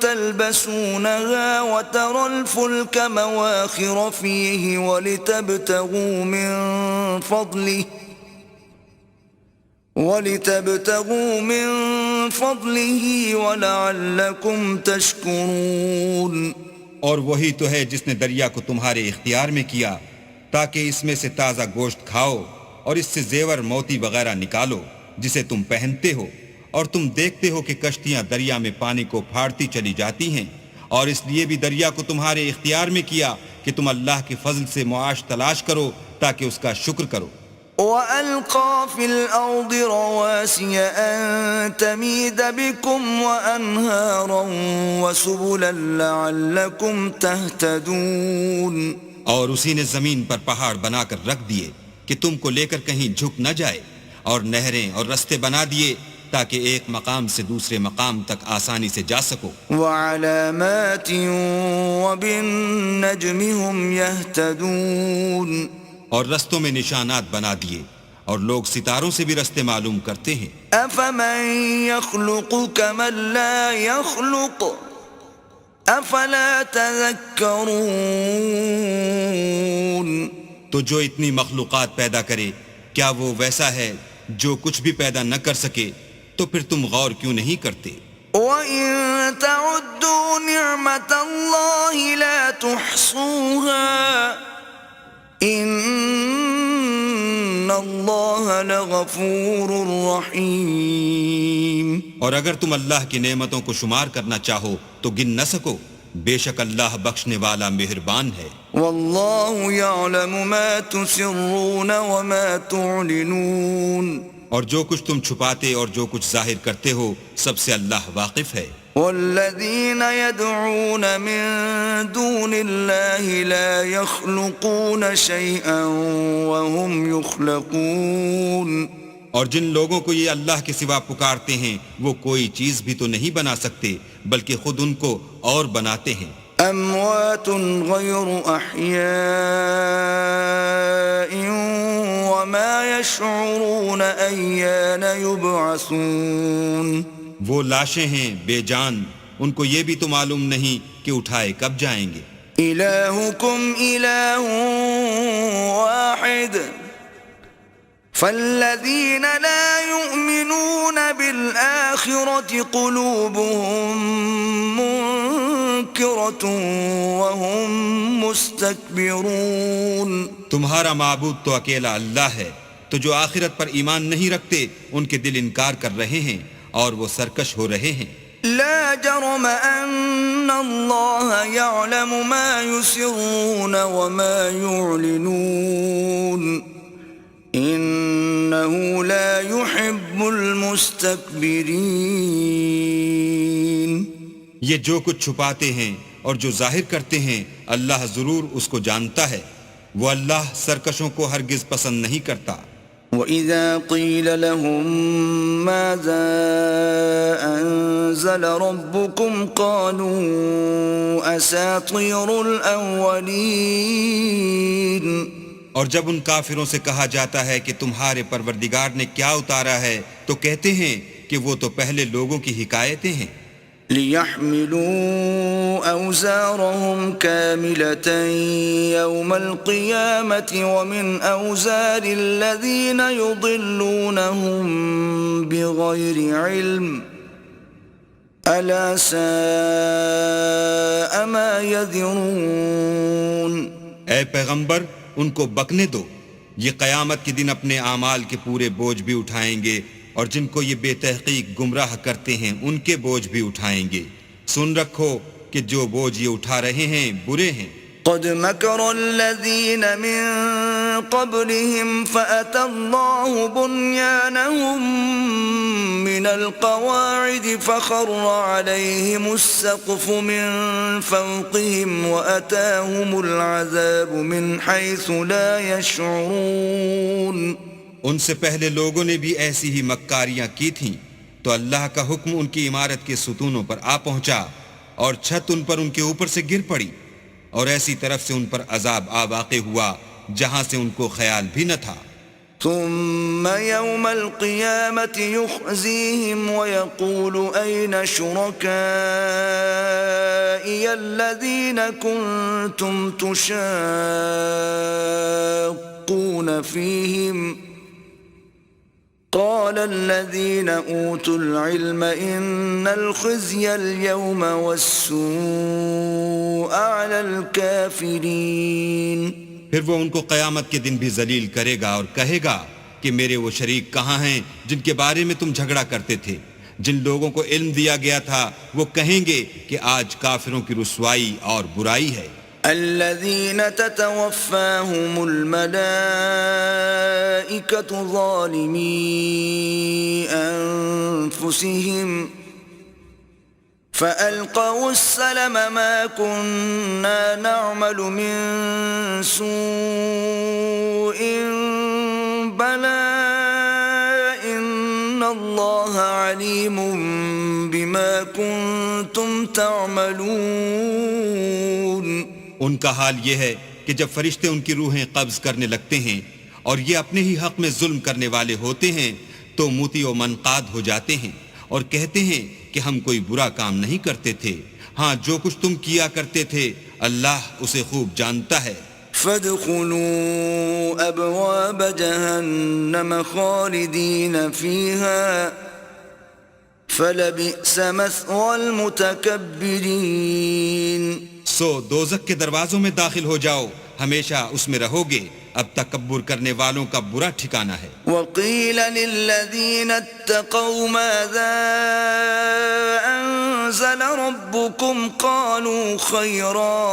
تَلْبَسُونَهَا وَتَرَى الْفُلْكَ مَوَاخِرَ فِيهِ وَلِتَبْتَغُوا مِنْ فَضْلِهِ وَلَعَلَّكُمْ تَشْكُرُونَ۔
اور وہی تو ہے جس نے دریا کو تمہارے اختیار میں کیا تاکہ اس میں سے تازہ گوشت کھاؤ اور اس سے زیور موتی وغیرہ نکالو جسے تم پہنتے ہو، اور تم دیکھتے ہو کہ کشتیاں دریا میں پانی کو پھاڑتی چلی جاتی ہیں، اور اس لیے بھی دریا کو تمہارے اختیار میں کیا کہ تم اللہ کے فضل سے معاش تلاش کرو تاکہ اس کا شکر کرو۔
وَأَلْقَى فِي الْأَرْضِ رَوَاسِيَ أَن تَمِيدَ بِكُمْ وَأَنْهَارًا وَسُبُلًا لَعَلَّكُمْ تَهْتَدُونَ۔
اور اسی نے زمین پر پہاڑ بنا کر رکھ دیے کہ تم کو لے کر کہیں جھک نہ جائے، اور نہریں اور رستے بنا دیے تاکہ ایک مقام سے دوسرے مقام تک آسانی سے جا سکو.
وعلامات وبالنجم هم يهتدون.
اور رستوں میں نشانات بنا دیے اور لوگ ستاروں سے بھی رستے معلوم کرتے ہیں.
افمن يخلق كمن لا يخلق افلا تذكرون.
تو جو اتنی مخلوقات پیدا کرے کیا وہ ویسا ہے جو کچھ بھی پیدا نہ کر سکے؟ تو پھر تم غور کیوں نہیں کرتے؟
وَإِن تَعُدُّوا نِعْمَةَ اللَّهِ لَا تُحْصُوهَا إِنَّ اللَّهَ لَغَفُورٌ رَحِيمٌ.
اور اگر تم اللہ کی نعمتوں کو شمار کرنا چاہو تو گن نہ سکو، بے شک اللہ بخشنے والا مہربان ہے.
وَاللَّهُ يَعْلَمُ مَا تُسِرُّونَ وَمَا تُعْلِنُونَ.
اور جو کچھ تم چھپاتے اور جو کچھ ظاہر کرتے ہو سب سے اللہ واقف ہے.
والذین يدعون من دون اللہ لا يخلقون شيئا وهم يخلقون.
اور جن لوگوں کو یہ اللہ کے سوا پکارتے ہیں وہ کوئی چیز بھی تو نہیں بنا سکتے بلکہ خود ان کو اور بناتے ہیں.
اموات غیر احیاء وما يشعرون ایان یبعثون.
وہ لاشیں ہیں بے جان، ان کو یہ بھی تو معلوم نہیں کہ اٹھائے کب جائیں گے.
الہکم الہ واحد فالذین لا یؤمنون بالآخرة قلوبهم منکرة وهم مستکبرون.
تمہارا معبود تو اکیلا اللہ ہے، تو جو آخرت پر ایمان نہیں رکھتے ان کے دل انکار کر رہے ہیں اور وہ سرکش ہو رہے ہیں.
لا جرم ان اللہ یعلم ما یسرون وما یعلنون انه لا يحب المستكبرین.
یہ جو کچھ چھپاتے ہیں اور جو ظاہر کرتے ہیں اللہ ضرور اس کو جانتا ہے، وہ اللہ سرکشوں کو ہرگز پسند نہیں کرتا.
وَإِذَا قِيلَ لَهُم مَّاذَا أَنزَلَ رَبُّكُمْ قَالُوا أَسَاطِيرُ الْأَوَّلِينَ.
اور جب ان کافروں سے کہا جاتا ہے کہ تمہارے پروردگار نے کیا اتارا ہے تو کہتے ہیں کہ وہ تو پہلے لوگوں کی حکایتیں ہیں.
لِيَحْمِلُوا أَوْزَارَهُمْ كَامِلَةً يَوْمَ الْقِيَامَةِ وَمِنْ أَوْزَارِ الَّذِينَ يُضِلُّونَهُمْ بِغَيْرِ عِلْمٍ أَلَا سَاءَ مَا يَذِرُونَ.
اے پیغمبر ان کو بکنے دو، یہ قیامت کے دن اپنے اعمال کے پورے بوجھ بھی اٹھائیں گے اور جن کو یہ بے تحقیق گمراہ کرتے ہیں ان کے بوجھ بھی اٹھائیں گے. سن رکھو کہ جو بوجھ یہ اٹھا رہے ہیں برے ہیں.
قد مكر الذين من قبلهم فأتى الله بنيانهم من القواعد فخر عليهم السقف من فوقهم وأتاهم العذاب من حيث لا يشعرون.
ان سے پہلے لوگوں نے بھی ایسی ہی مکاریاں کی تھیں تو اللہ کا حکم ان کی عمارت کے ستونوں پر آ پہنچا اور چھت ان پر ان کے اوپر سے گر پڑی اور ایسی طرف سے ان پر عذاب آ واقع ہوا جہاں سے ان کو خیال بھی نہ تھا.
ثم يوم القيامة يخزيهم ويقول أين شركائي الذين كنتم تشاقون فيهم قال الذين أوتوا العلم إن الخزي اليوم والسوء على الكافرين.
پھر وہ ان کو قیامت کے دن بھی ذلیل کرے گا اور کہے گا کہ میرے وہ شریک کہاں ہیں جن کے بارے میں تم جھگڑا کرتے تھے. جن لوگوں کو علم دیا گیا تھا وہ کہیں گے کہ آج کافروں کی رسوائی اور برائی ہے.
الذين تتوفاهم الملائكة ظالمي أنفسهم فألقوا السلم ما كنا نعمل من سوء بلى إن اللہ علیم بما کنتم تعملون.
ان کا حال یہ ہے کہ جب فرشتے ان کی روحیں قبض کرنے لگتے ہیں اور یہ اپنے ہی حق میں ظلم کرنے والے ہوتے ہیں تو موتی و منقاد ہو جاتے ہیں اور کہتے ہیں کہ ہم کوئی برا کام نہیں کرتے تھے. ہاں جو کچھ تم کیا کرتے تھے اللہ اسے خوب جانتا ہے.
فادخلوا ابواب جہنم خالدین فیہا فلبئس مثوى المتکبرین.
سو دوزخ کے دروازوں میں داخل ہو جاؤ، ہمیشہ اس میں رہو گے، اب تکبر کرنے والوں کا برا ٹھکانہ ہے.
وقیل للذین اتقوا ماذا انزل ربکم قالوا خیرا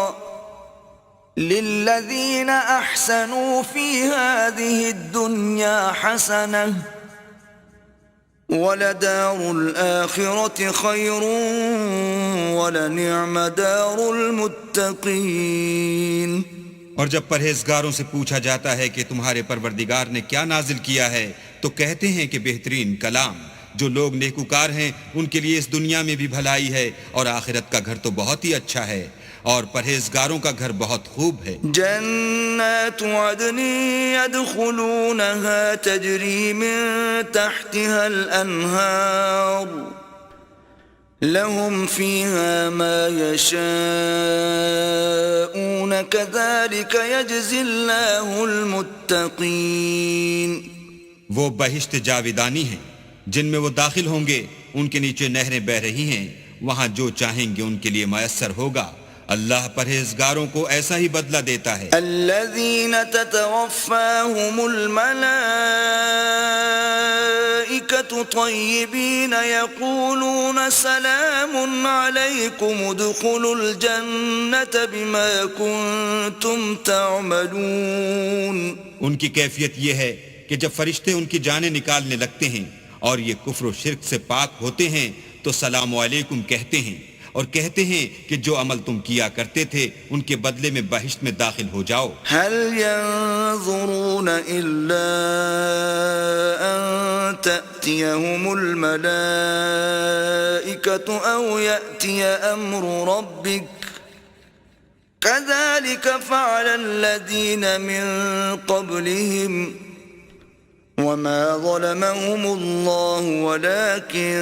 للذین احسنوا فی هذه الدنیا حسنہ وَلَدَارُ الْآخِرَةِ خَيْرٌ وَلَنِعْمَ دَارُ الْمُتَّقِينَ.
اور جب پرہیزگاروں سے پوچھا جاتا ہے کہ تمہارے پروردگار نے کیا نازل کیا ہے تو کہتے ہیں کہ بہترین کلام. جو لوگ نیکوکار ہیں ان کے لیے اس دنیا میں بھی بھلائی ہے اور آخرت کا گھر تو بہت ہی اچھا ہے اور پرہیزگاروں کا گھر بہت خوب ہے.
جنات عدن يدخلونها تجری من تحتها الانہار لهم فيها ما يشاءون كذلك يجزي الله المتقين.
وہ بہشت جاویدانی ہیں جن میں وہ داخل ہوں گے، ان کے نیچے نہریں بہ رہی ہیں، وہاں جو چاہیں گے ان کے لیے میسر ہوگا. اللہ پرہیزگاروں کو ایسا ہی بدلہ دیتا ہے.
الذین تتوفاہم الملائکۃ طیبین یقولون سلام علیکم ادخلوا الجنۃ بما کنتم تعملون.
ان کی کیفیت یہ ہے کہ جب فرشتے ان کی جانیں نکالنے لگتے ہیں اور یہ کفر و شرک سے پاک ہوتے ہیں تو سلام علیکم کہتے ہیں اور کہتے ہیں کہ جو عمل تم کیا کرتے تھے ان کے بدلے میں بہشت میں داخل ہو جاؤ.
هل ينظرون الا ان تأتيهم الملائكة او يأتي امر ربك كذلك فعل الذين من قبلهم وما ظلمهم الله ولكن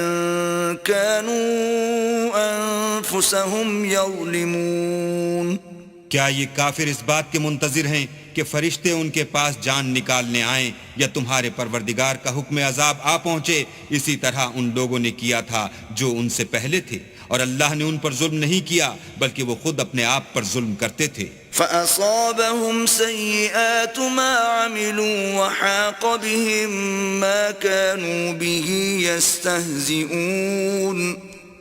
كانوا انفسهم يظلمون.
کیا یہ کافر اس بات کے منتظر ہیں کہ فرشتے ان کے پاس جان نکالنے آئیں یا تمہارے پروردگار کا حکم عذاب آ پہنچے؟ اسی طرح ان لوگوں نے کیا تھا جو ان سے پہلے تھے اور اللہ نے ان پر ظلم نہیں کیا بلکہ وہ خود اپنے آپ پر ظلم کرتے تھے.
فَأَصَابَهُمْ سَيِّئَاتُ مَا عَمِلُوا وَحَاقَ بِهِمْ مَا كَانُوا بِهِ يَسْتَهْزِئُونَ.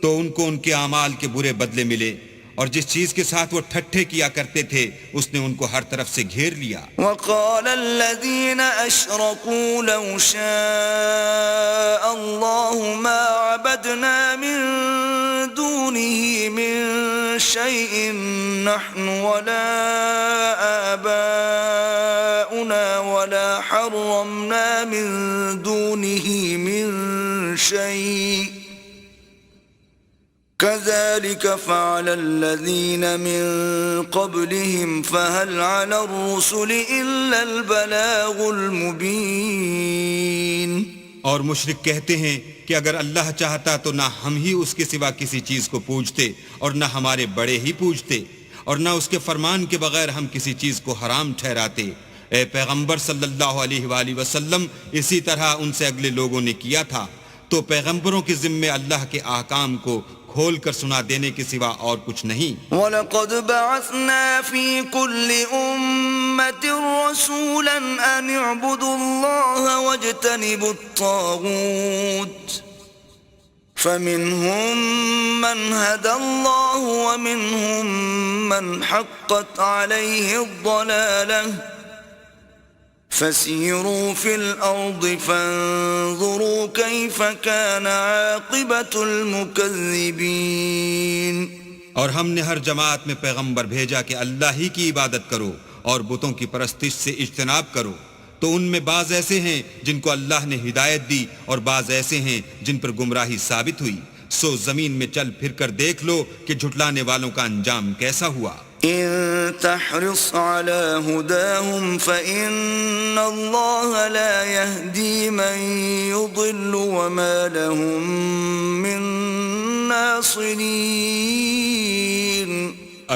تو ان کو ان کے اعمال کے برے بدلے ملے اور جس چیز کے ساتھ وہ ٹھٹھے کیا کرتے تھے اس نے ان کو ہر طرف سے گھیر لیا.
وَقَالَ الَّذِينَ أَشْرَكُوا لَوْ شَاءَ اللَّهُ مَا عَبَدْنَا مِن دُونِهِ مِن شَيْءٍ نَحْنُ وَلَا آبَاؤُنَا وَلَا حَرَّمْنَا مِن دُونِهِ مِن شَيْءٍ كذلك فعل الذين من قبلهم فهل على الرسل إلا البلاغ المبين.
اور مشرک کہتے ہیں کہ اگر اللہ چاہتا تو نہ ہم ہی اس کے سوا کسی چیز کو پوجتے اور نہ ہمارے بڑے ہی پوجتے اور نہ اس کے فرمان کے بغیر ہم کسی چیز کو حرام ٹھہراتے. اے پیغمبر صلی اللہ علیہ وآلہ وسلم اسی طرح ان سے اگلے لوگوں نے کیا تھا تو پیغمبروں کے ذمے اللہ کے احکام کو کھول کر سنا دینے کے سوا اور کچھ نہیں.
وَلَقَدْ بَعَثْنَا فِي كُلِّ أُمَّةٍ رَسُولًا أَنِ اعْبُدُوا اللَّهَ وَاجْتَنِبُوا الطَّاغُوتَ فَمِنْهُمْ مَنْ هَدَى اللَّهُ وَمِنْهُمْ مَنْ حَقَّتْ عَلَيْهِ الضَّلَالَةُ فَسِيرُوا فِي الْأَرْضِ فَانظُرُوا كَيْفَ كَانَ عَاقِبَةُ الْمُكَذِّبِينَ.
اور ہم نے ہر جماعت میں پیغمبر بھیجا کہ اللہ ہی کی عبادت کرو اور بتوں کی پرستش سے اجتناب کرو، تو تو ان میں بعض ایسے ہیں جن کو اللہ نے ہدایت دی اور بعض ایسے ہیں جن پر گمراہی ثابت ہوئی. سو زمین میں چل پھر کر دیکھ لو کہ جھٹلانے والوں کا انجام کیسا ہوا.
إن تحرص على هداهم فإن الله لا يهدي من يضل وما لهم من ناصرين.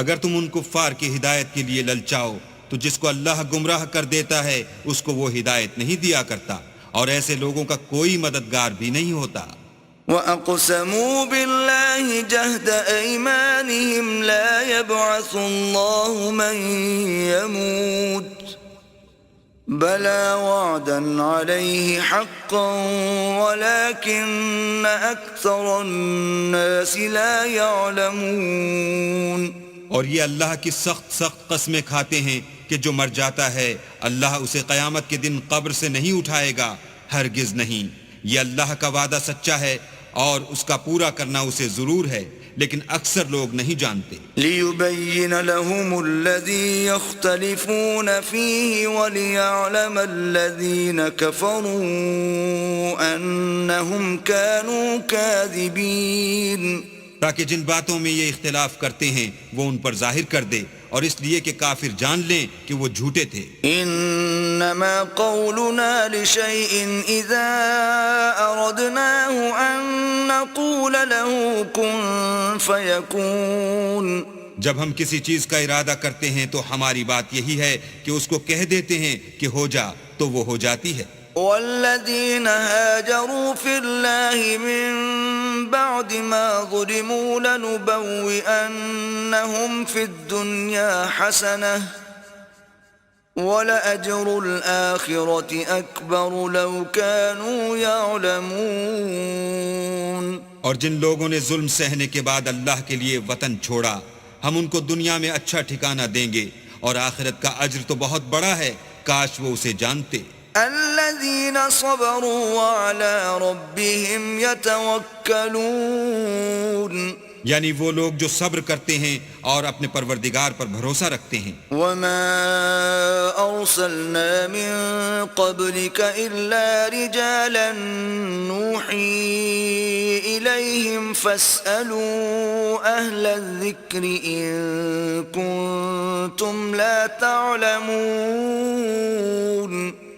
اگر تم ان کفار کی ہدایت کے لیے للچاؤ تو جس کو اللہ گمراہ کر دیتا ہے اس کو وہ ہدایت نہیں دیا کرتا، اور ایسے لوگوں کا کوئی مددگار بھی نہیں ہوتا.
وَأَقْسَمُوا بِاللَّهِ جَهْدَ أَيْمَانِهِمْ لَا يَبْعَثُ اللَّهُ مَن يَمُوتُ بَلَى وَعْدًا عَلَيْهِ حَقًّا وَلَكِنَّ أَكْثَرَ النَّاسِ لَا يَعْلَمُونَ.
اور یہ اللہ کی سخت قسمیں کھاتے ہیں کہ جو مر جاتا ہے اللہ اسے قیامت کے دن قبر سے نہیں اٹھائے گا، ہرگز نہیں. یہ اللہ کا وعدہ سچا ہے اور اس کا پورا کرنا اسے ضرور ہے، لیکن اکثر لوگ نہیں جانتے.
لِيُبَيِّنَ لَهُمُ الَّذِي يَخْتَلِفُونَ فِيهِ وَلِيَعْلَمَ الَّذِينَ كَفَرُوا أَنَّهُمْ كَانُوا كَاذِبِينَ.
تاکہ جن باتوں میں یہ اختلاف کرتے ہیں وہ ان پر ظاہر کر دے، اور اس لیے کہ کافر جان لیں کہ وہ جھوٹے تھے.
انما قولنا لشيء اذا اردناه ان نقول له كن فيكون.
جب ہم کسی چیز کا ارادہ کرتے ہیں تو ہماری بات یہی ہے کہ اس کو کہہ دیتے ہیں کہ ہو جا، تو وہ ہو جاتی ہے.
والذين هاجروا في الله من بعد ما ظلموا لنبوئنهم في الدنيا حسنة ولأجر الآخرة أكبر لو كانوا يعلمون.
اور جن لوگوں نے ظلم سہنے کے بعد اللہ کے لیے وطن چھوڑا، ہم ان کو دنیا میں اچھا ٹھکانہ دیں گے، اور آخرت کا اجر تو بہت بڑا ہے، کاش وہ اسے جانتے.
الذين صبروا وعلى ربهم يتوكلون.
یعنی وہ لوگ جو صبر کرتے ہیں اور اپنے پروردگار پر بھروسہ رکھتے ہیں.
وما أرسلنا من قبلك إلا رجالا نوحي إليهم فاسألوا أهل الذكر إن كنتم لا تعلمون.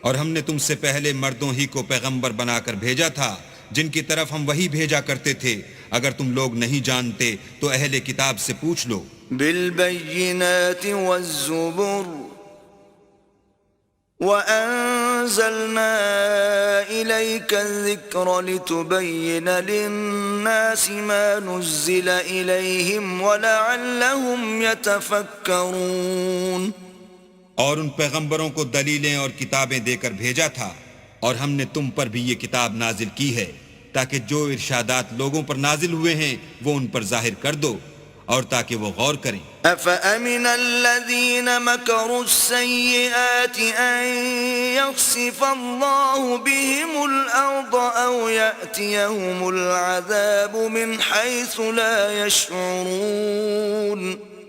اور ہم نے تم سے پہلے مردوں ہی کو پیغمبر بنا کر بھیجا تھا جن کی طرف ہم وہی بھیجا کرتے تھے. اگر تم لوگ نہیں جانتے تو اہل کتاب سے پوچھ لو.
بالبينات والزبر وأنزلنا إليك الذكر لتبين للناس ما نزل إليهم ولعلهم يتفكرون.
اور ان پیغمبروں کو دلیلیں اور کتابیں دے کر بھیجا تھا، اور ہم نے تم پر بھی یہ کتاب نازل کی ہے تاکہ جو ارشادات لوگوں پر نازل ہوئے ہیں وہ ان پر ظاہر کر دو، اور تاکہ وہ غور کریں.
أفأمن الذين مكروا السيئات أن يخسف الله بهم الأرض أو يأتيهم العذاب من حيث لا يشعرون.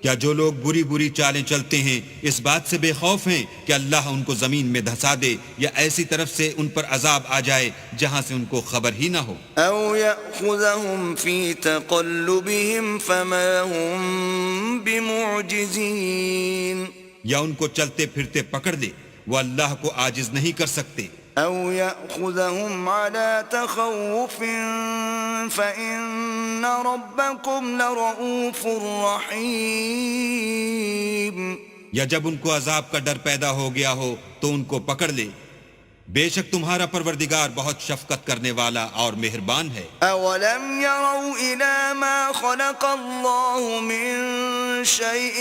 کیا جو لوگ بری بری چالیں چلتے ہیں اس بات سے بے خوف ہیں کہ اللہ ان کو زمین میں دھسا دے، یا ایسی طرف سے ان پر عذاب آ جائے جہاں سے ان کو خبر ہی نہ ہو.
أو يأخذهم في تقلبهم فما هم بمعجزين.
یا ان کو چلتے پھرتے پکڑ لے، وہ اللہ کو عاجز نہیں کر سکتے.
أو يأخذهم على تخوف فإن ربكم لرؤوف رحيم.
یا جب ان کو عذاب کا ڈر پیدا ہو گیا ہو تو ان کو پکڑ لے، بے شک تمہارا پروردگار بہت شفقت کرنے والا اور مہربان ہے.
أولم يروا إلى ما خلق الله من شيء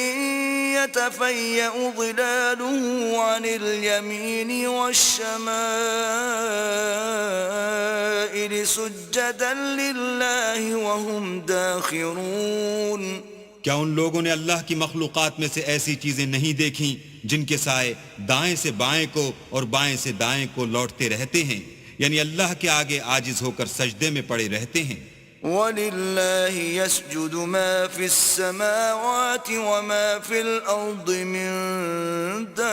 يتفيأ ظلاله عن اليمين والشمائل سجدا لله وهم داخرون.
کیا ان لوگوں نے اللہ کی مخلوقات میں سے ایسی چیزیں نہیں دیکھیں جن کے سائے دائیں سے بائیں کو اور بائیں سے دائیں کو لوٹتے رہتے ہیں، یعنی اللہ کے آگے عاجز ہو کر سجدے میں پڑے رہتے ہیں.
وَلِلَّهِ يَسْجُدُ مَا فِي السَّمَاوَاتِ وَمَا فِي الْأَرْضِ مِن دَابَّةٍ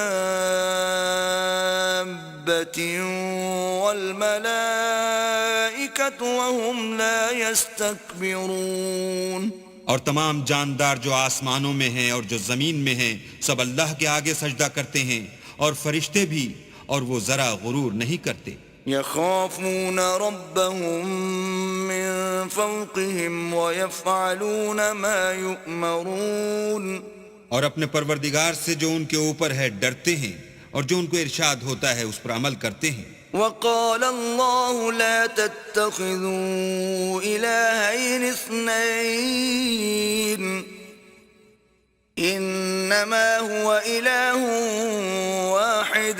دابة والملائكة وهم لا يستكبرون.
اور تمام جاندار جو آسمانوں میں ہیں اور جو زمین میں ہیں سب اللہ کے آگے سجدہ کرتے ہیں، اور فرشتے بھی، اور وہ ذرا غرور نہیں کرتے.
يخافون ربهم من فوقهم ويفعلون ما يؤمرون.
اور اپنے پروردگار سے جو ان کے اوپر ہے ڈرتے ہیں، اور جو ان کو ارشاد ہوتا ہے اس پر عمل کرتے ہیں.
وقال الله لا تتخذوا إلهين اثنين إنما هو إله واحد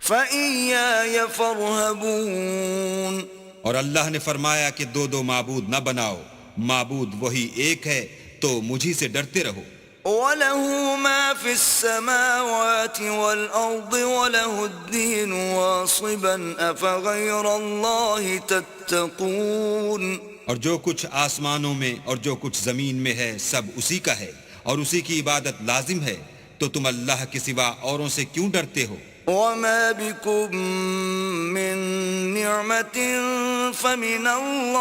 فإياي فارهبون.
اور اللہ نے فرمایا کہ دو معبود نہ بناؤ، معبود وہی ایک ہے، تو مجھی سے ڈرتے رہو.
وَلَهُ مَا فِي السَّمَاوَاتِ وَالْأَرْضِ وَلَهُ الدِّينُ وَاصِبًا أَفَغَيْرَ اللَّهِ تَتَّقُونَ.
اور جو کچھ آسمانوں میں اور جو کچھ زمین میں ہے سب اسی کا ہے، اور اسی کی عبادت لازم ہے، تو تم اللہ کے سوا اوروں سے کیوں ڈرتے ہو؟
وَمَا بِكُم مِّن نِّعْمَةٍ فَمِنَ اللَّهِ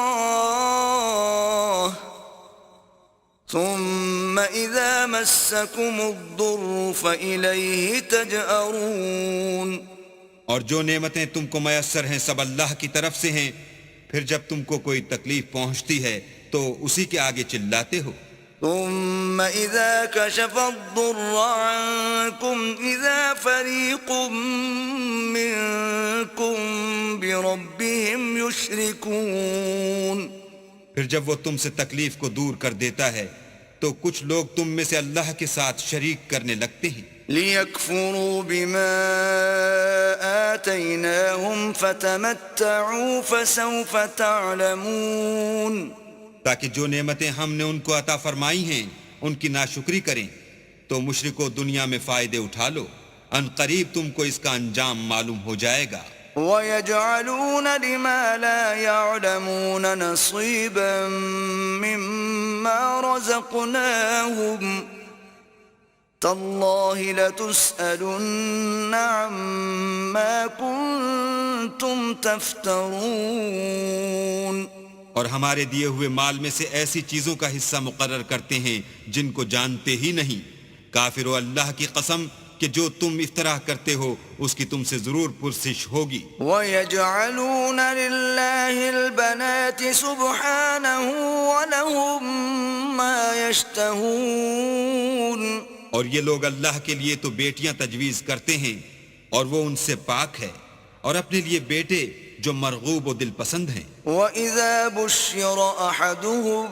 ثم اذا مسكم الضر فإليه تجأرون.
اور جو نعمتیں تم کو میسر ہیں سب اللہ کی طرف سے ہیں، پھر جب تم کو کوئی تکلیف پہنچتی ہے تو اسی کے آگے چلاتے ہو.
ثم اذا كشف الضر عنكم اذا فريق منكم بربهم يشركون.
پھر جب وہ تم سے تکلیف کو دور کر دیتا ہے تو کچھ لوگ تم میں سے اللہ کے ساتھ شریک کرنے لگتے ہیں.
لِيَكْفُرُوا بِمَا آتَيْنَاهُمْ فَتَمَتَّعُوا فَسَوْفَ تَعْلَمُونَ.
تاکہ جو نعمتیں ہم نے ان کو عطا فرمائی ہیں ان کی ناشکری کریں، تو مشرکو دنیا میں فائدے اٹھا لو، ان قریب تم کو اس کا انجام معلوم ہو جائے گا.
وَيَجْعَلُونَ لِمَا لَا يَعْلَمُونَ نَصِيبًا مِّمَّا رَزَقْنَاهُمْ تَاللَّهِ لَتُسْأَلُنَّ عَمَّا كُنتُمْ تَفْتَرُونَ.
اور ہمارے دیے ہوئے مال میں سے ایسی چیزوں کا حصہ مقرر کرتے ہیں جن کو جانتے ہی نہیں. کافرو اللہ کی قسم کہ جو تم افطراء کرتے ہو اس کی تم سے ضرور پرسش ہوگی.
وَيَجْعَلُونَ لِلَّهِ الْبَنَاتِ سُبْحَانَهُ وَلَهُم مَّا يَشْتَهُونَ.
اور یہ لوگ اللہ کے لیے تو بیٹیاں تجویز کرتے ہیں اور وہ ان سے پاک ہے، اور اپنے لیے بیٹے جو مرغوب و دل پسند ہیں.
وَإِذَا بُشِّرَ أَحَدُهُم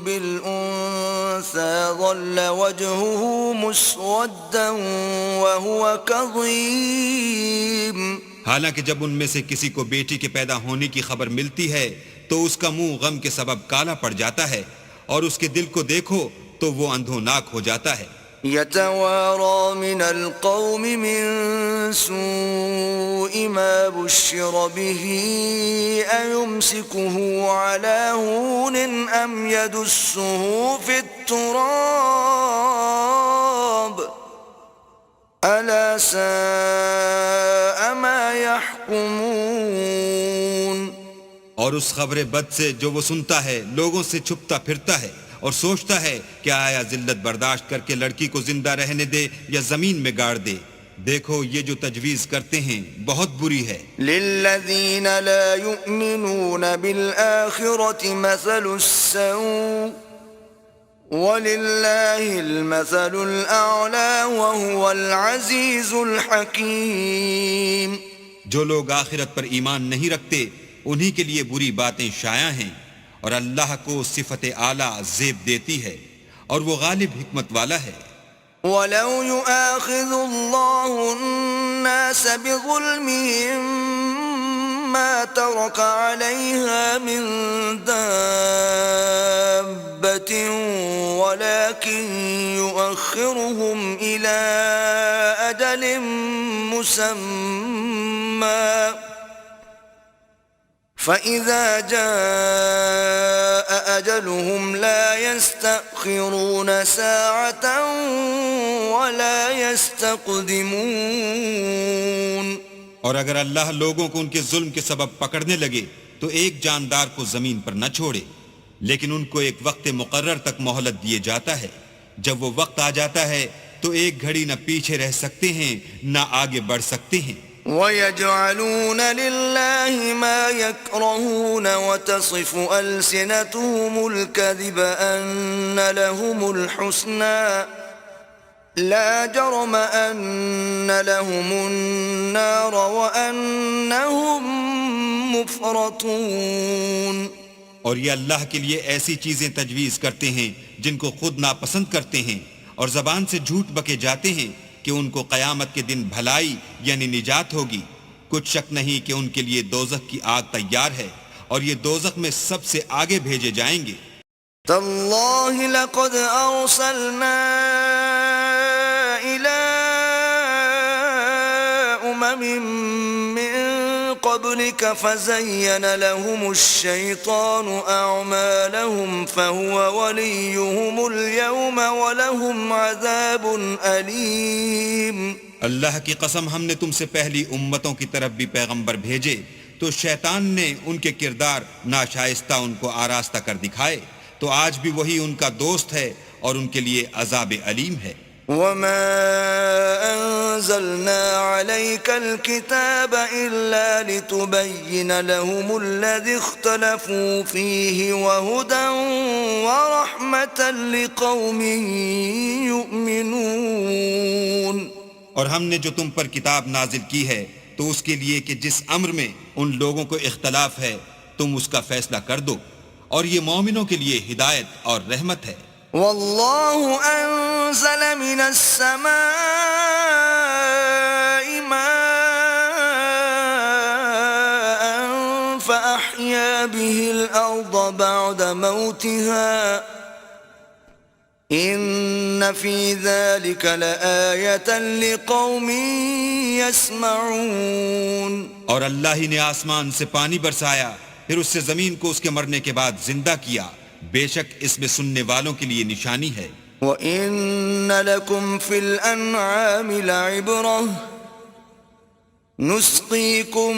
بِالْأُنثَىٰ ظَلَّ وَجْهُهُ مُسْوَدًّا وَهُوَ كَظِيمٌ.
حالانکہ جب ان میں سے کسی کو بیٹی کے پیدا ہونے کی خبر ملتی ہے تو اس کا منہ غم کے سبب کالا پڑ جاتا ہے، اور اس کے دل کو دیکھو تو وہ اندھوناک ہو جاتا ہے.
يتوارى من القوم من سوء ما بشر به أيمسكه على هون أم يدسه في التراب ألا ساء ما يحكمون.
اور اس خبر بد سے جو وہ سنتا ہے لوگوں سے چھپتا پھرتا ہے اور سوچتا ہے کہ آیا ذلت برداشت کر کے لڑکی کو زندہ رہنے دے یا زمین میں گاڑ دے. دیکھو یہ جو تجویز کرتے ہیں بہت بری ہے.
للذین لا یؤمنون بالآخرة مثل السوء وللہ المثل الأعلى وهو العزیز الحکیم.
جو لوگ آخرت پر ایمان نہیں رکھتے انہی کے لیے بری باتیں شائع ہیں، اور اللہ کو صفت اعلیٰ زیب دیتی ہے، اور وہ غالب حکمت والا ہے.
وَلَوْ يُؤَاخِذُ اللَّهُ النَّاسَ بِظُلْمِهِمْ مَا تَرَكَ عَلَيْهَا مِن دَابَّةٍ وَلَكِن يُؤَخِّرُهُمْ إِلَى أَجَلٍ مُّسَمًّى فَإِذَا جَاءَ أجلهم لا يستأخرون ساعة ولا يستقدمون.
اور اگر اللہ لوگوں کو ان کے ظلم کے سبب پکڑنے لگے تو ایک جاندار کو زمین پر نہ چھوڑے، لیکن ان کو ایک وقت مقرر تک مہلت دیے جاتا ہے. جب وہ وقت آ جاتا ہے تو ایک گھڑی نہ پیچھے رہ سکتے ہیں نہ آگے بڑھ سکتے ہیں.
وَيَجْعَلُونَ لِلَّهِ مَا يَكْرَهُونَ وَتَصِفُ أَلْسِنَتُهُمُ الْكَذِبَ أَنَّ لَهُمُ الْحُسْنَى لا جرم أن لهم النار وأنهم مفرطون.
اور یہ اللہ کے لیے ایسی چیزیں تجویز کرتے ہیں جن کو خود ناپسند کرتے ہیں، اور زبان سے جھوٹ بکے جاتے ہیں کہ ان کو قیامت کے دن بھلائی یعنی نجات ہوگی. کچھ شک نہیں کہ ان کے لیے دوزخ کی آگ تیار ہے، اور یہ دوزخ میں سب سے آگے بھیجے جائیں گے.
تاللہ لقد ارسلنا الى من قبلك فزين لهم الشيطان اعمالهم فهو وليهم اليوم ولهم عذاب اليم.
اللہ کی قسم، ہم نے تم سے پہلی امتوں کی طرف بھی پیغمبر بھیجے تو شیطان نے ان کے کردار ناشائستہ ان کو آراستہ کر دکھائے، تو آج بھی وہی ان کا دوست ہے اور ان کے لیے عذاب علیم ہے.
وما أنزلنا عليك الكتاب إلا لتبين لهم الذي اختلفوا فيه وهدى ورحمة لقوم يؤمنون.
اور ہم نے جو تم پر کتاب نازل کی ہے تو اس کے لیے کہ جس امر میں ان لوگوں کو اختلاف ہے تم اس کا فیصلہ کر دو، اور یہ مومنوں کے لیے ہدایت اور رحمت ہے.
والله أنزل من السماء ماء فأحيا به الأرض بعد موتها إن في ذلك لآية لقوم يسمعون.
اور اللہ ہی نے آسمان سے پانی برسایا، پھر اس سے زمین کو اس کے مرنے کے بعد زندہ کیا، بے شک اس میں سننے والوں کے لیے نشانی ہے.
وَإِنَّ لَكُمْ فِي الْأَنْعَامِ لَعِبْرَةً نُسْقِيكُم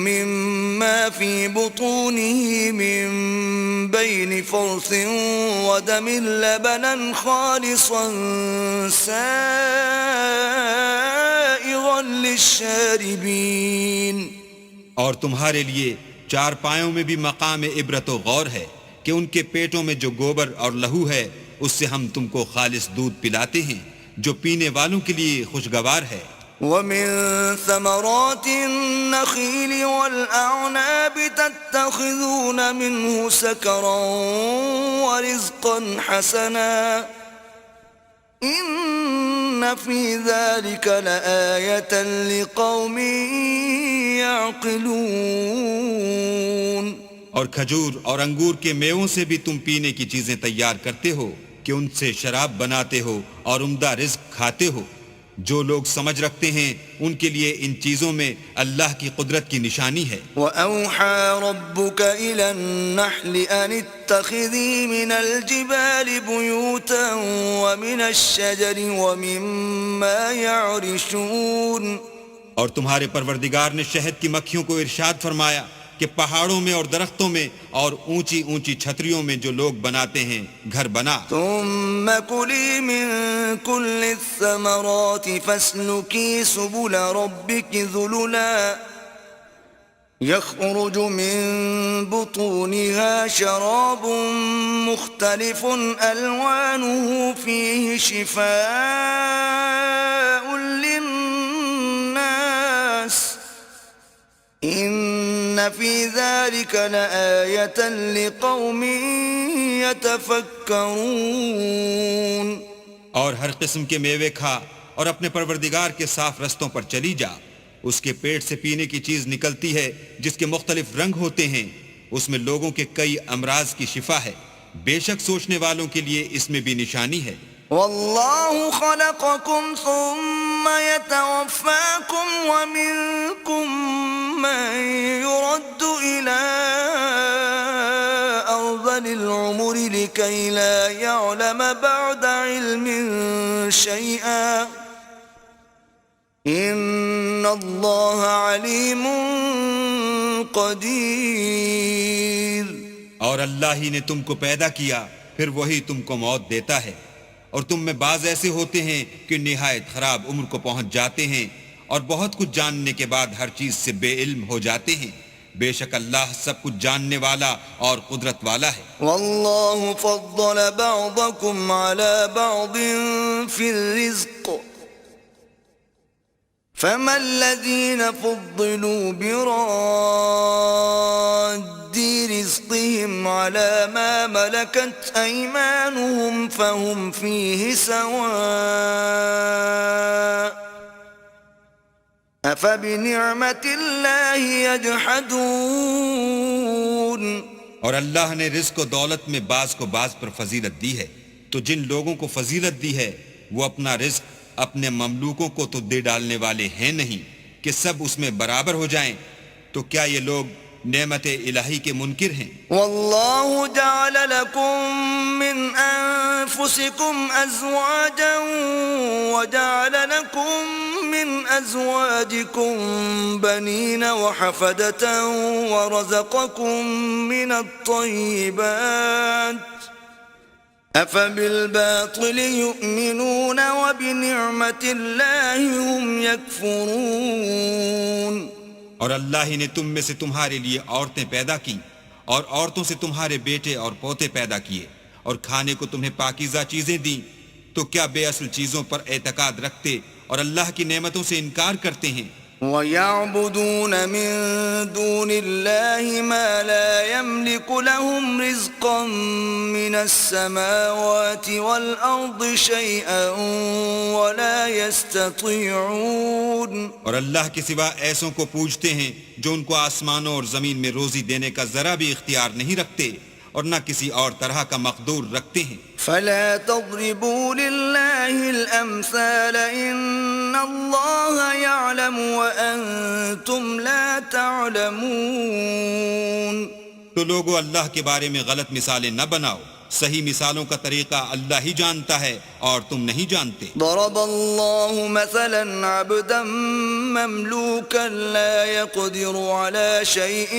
مِّمَّا فِي بُطُونِهِ مِن بَيْنِ فَرْثٍ وَدَمٍ لَبَنًا خَالِصًا سَائِغًا لِلشَّارِبِينَ.
اور تمہارے لیے چار پایوں میں بھی مقام عبرت و غور ہے کہ ان کے پیٹوں میں جو گوبر اور لہو ہے اس سے ہم تم کو خالص دودھ پلاتے ہیں جو پینے والوں کے لیے خوشگوار ہے.
وَمِن ثَمَرَاتِ النَّخِيلِ وَالْأَعْنَابِ تَتَّخِذُونَ مِنْهُ سَكَرًا وَرِزْقًا حَسَنًا إِنَّ فِي ذَلِكَ لَآيَةً لِقَوْمٍ يَعْقِلُونَ.
اور کھجور اور انگور کے میووں سے بھی تم پینے کی چیزیں تیار کرتے ہو کہ ان سے شراب بناتے ہو اور عمدہ رزق کھاتے ہو. جو لوگ سمجھ رکھتے ہیں ان کے لیے ان چیزوں میں اللہ کی قدرت کی نشانی ہے.
وَأَوْحَى رَبُّكَ إِلَى النَّحْلِ أَنِ اتَّخِذِي مِنَ الْجِبَالِ بُيُوتًا وَمِنَ الشَّجَرِ وَمِمَّا يَعْرِشُونَ.
اور تمہارے پروردگار نے شہد کی مکھیوں کو ارشاد فرمایا کہ پہاڑوں میں اور درختوں میں اور اونچی اونچی چھتریوں میں جو لوگ بناتے ہیں گھر بنا.
ثم كلي من كل الثمرات فاسلكي سبل ربك ذللا يخرج من بطونها شراب مختلف ألوانه فيه شفاء للناس إن في ذلك لآية لقوم يتفكرون.
اور ہر قسم کے میوے کھا اور اپنے پروردگار کے صاف رستوں پر چلی جا. اس کے پیٹ سے پینے کی چیز نکلتی ہے جس کے مختلف رنگ ہوتے ہیں، اس میں لوگوں کے کئی امراض کی شفا ہے. بے شک سوچنے والوں کے لیے اس میں بھی نشانی ہے.
والله خلقكم ثم يتوفاكم ومنكم من يرد إلى أرض العمر لكي لا يعلم بعد علم شيئا إن الله عليم قدیر.
اور اللہ ہی نے تم کو پیدا کیا پھر وہی تم کو موت دیتا ہے، اور تم میں بعض ایسے ہوتے ہیں کہ نہایت خراب عمر کو پہنچ جاتے ہیں اور بہت کچھ جاننے کے بعد ہر چیز سے بے علم ہو جاتے ہیں. بے شک اللہ سب کچھ جاننے والا اور قدرت والا ہے.
واللہ فضل بعضکم علی بعض فی الرزق فما الذین فضلوا براد رزقهم على ما ملكت أيمانهم فهم فيه سواء أفبنعمة الله يجحدون.
اور اللہ نے رزق و دولت میں بعض کو بعض پر فضیلت دی ہے، تو جن لوگوں کو فضیلت دی ہے وہ اپنا رزق اپنے مملوکوں کو تو دے ڈالنے والے ہیں نہیں کہ سب اس میں برابر ہو جائیں. تو کیا یہ لوگ نعمت الہی کے منکر ہیں؟
واللہ جعل لکم من انفسکم ازواجا وجعل لکم من ازواجکم بنین وحفدة ورزقکم من الطیبات افبالباطل یؤمنون وبنعمت اللہ هم یکفرون.
اور اللہ ہی نے تم میں سے تمہارے لیے عورتیں پیدا کی اور عورتوں سے تمہارے بیٹے اور پوتے پیدا کیے اور کھانے کو تمہیں پاکیزہ چیزیں دیں، تو کیا بے اصل چیزوں پر اعتقاد رکھتے اور اللہ کی نعمتوں سے انکار کرتے ہیں؟
وَيَعْبُدُونَ مِن دُونِ اللَّهِ مَا لَا يَمْلِكُ لَهُمْ رِزْقًا مِّنَ السَّمَاوَاتِ وَالْأَرْضِ شَيْئًا وَلَا يَسْتَطِيعُونَ.
اور اللہ کے سوا ایسوں کو پوجتے ہیں جو ان کو آسمانوں اور زمین میں روزی دینے کا ذرا بھی اختیار نہیں رکھتے اور نہ کسی اور طرح کا مقدور رکھتے ہیں.
فلا تضربوا لله الأمثال إن الله يعلم وأنتم لا تعلمون.
تو لوگو اللہ کے بارے میں غلط مثالیں نہ بناؤ، صحیح مثالوں کا طریقہ اللہ ہی جانتا ہے اور تم نہیں جانتے.
ضرب الله مثلا عبدا مملوكا لا يقدر على شيء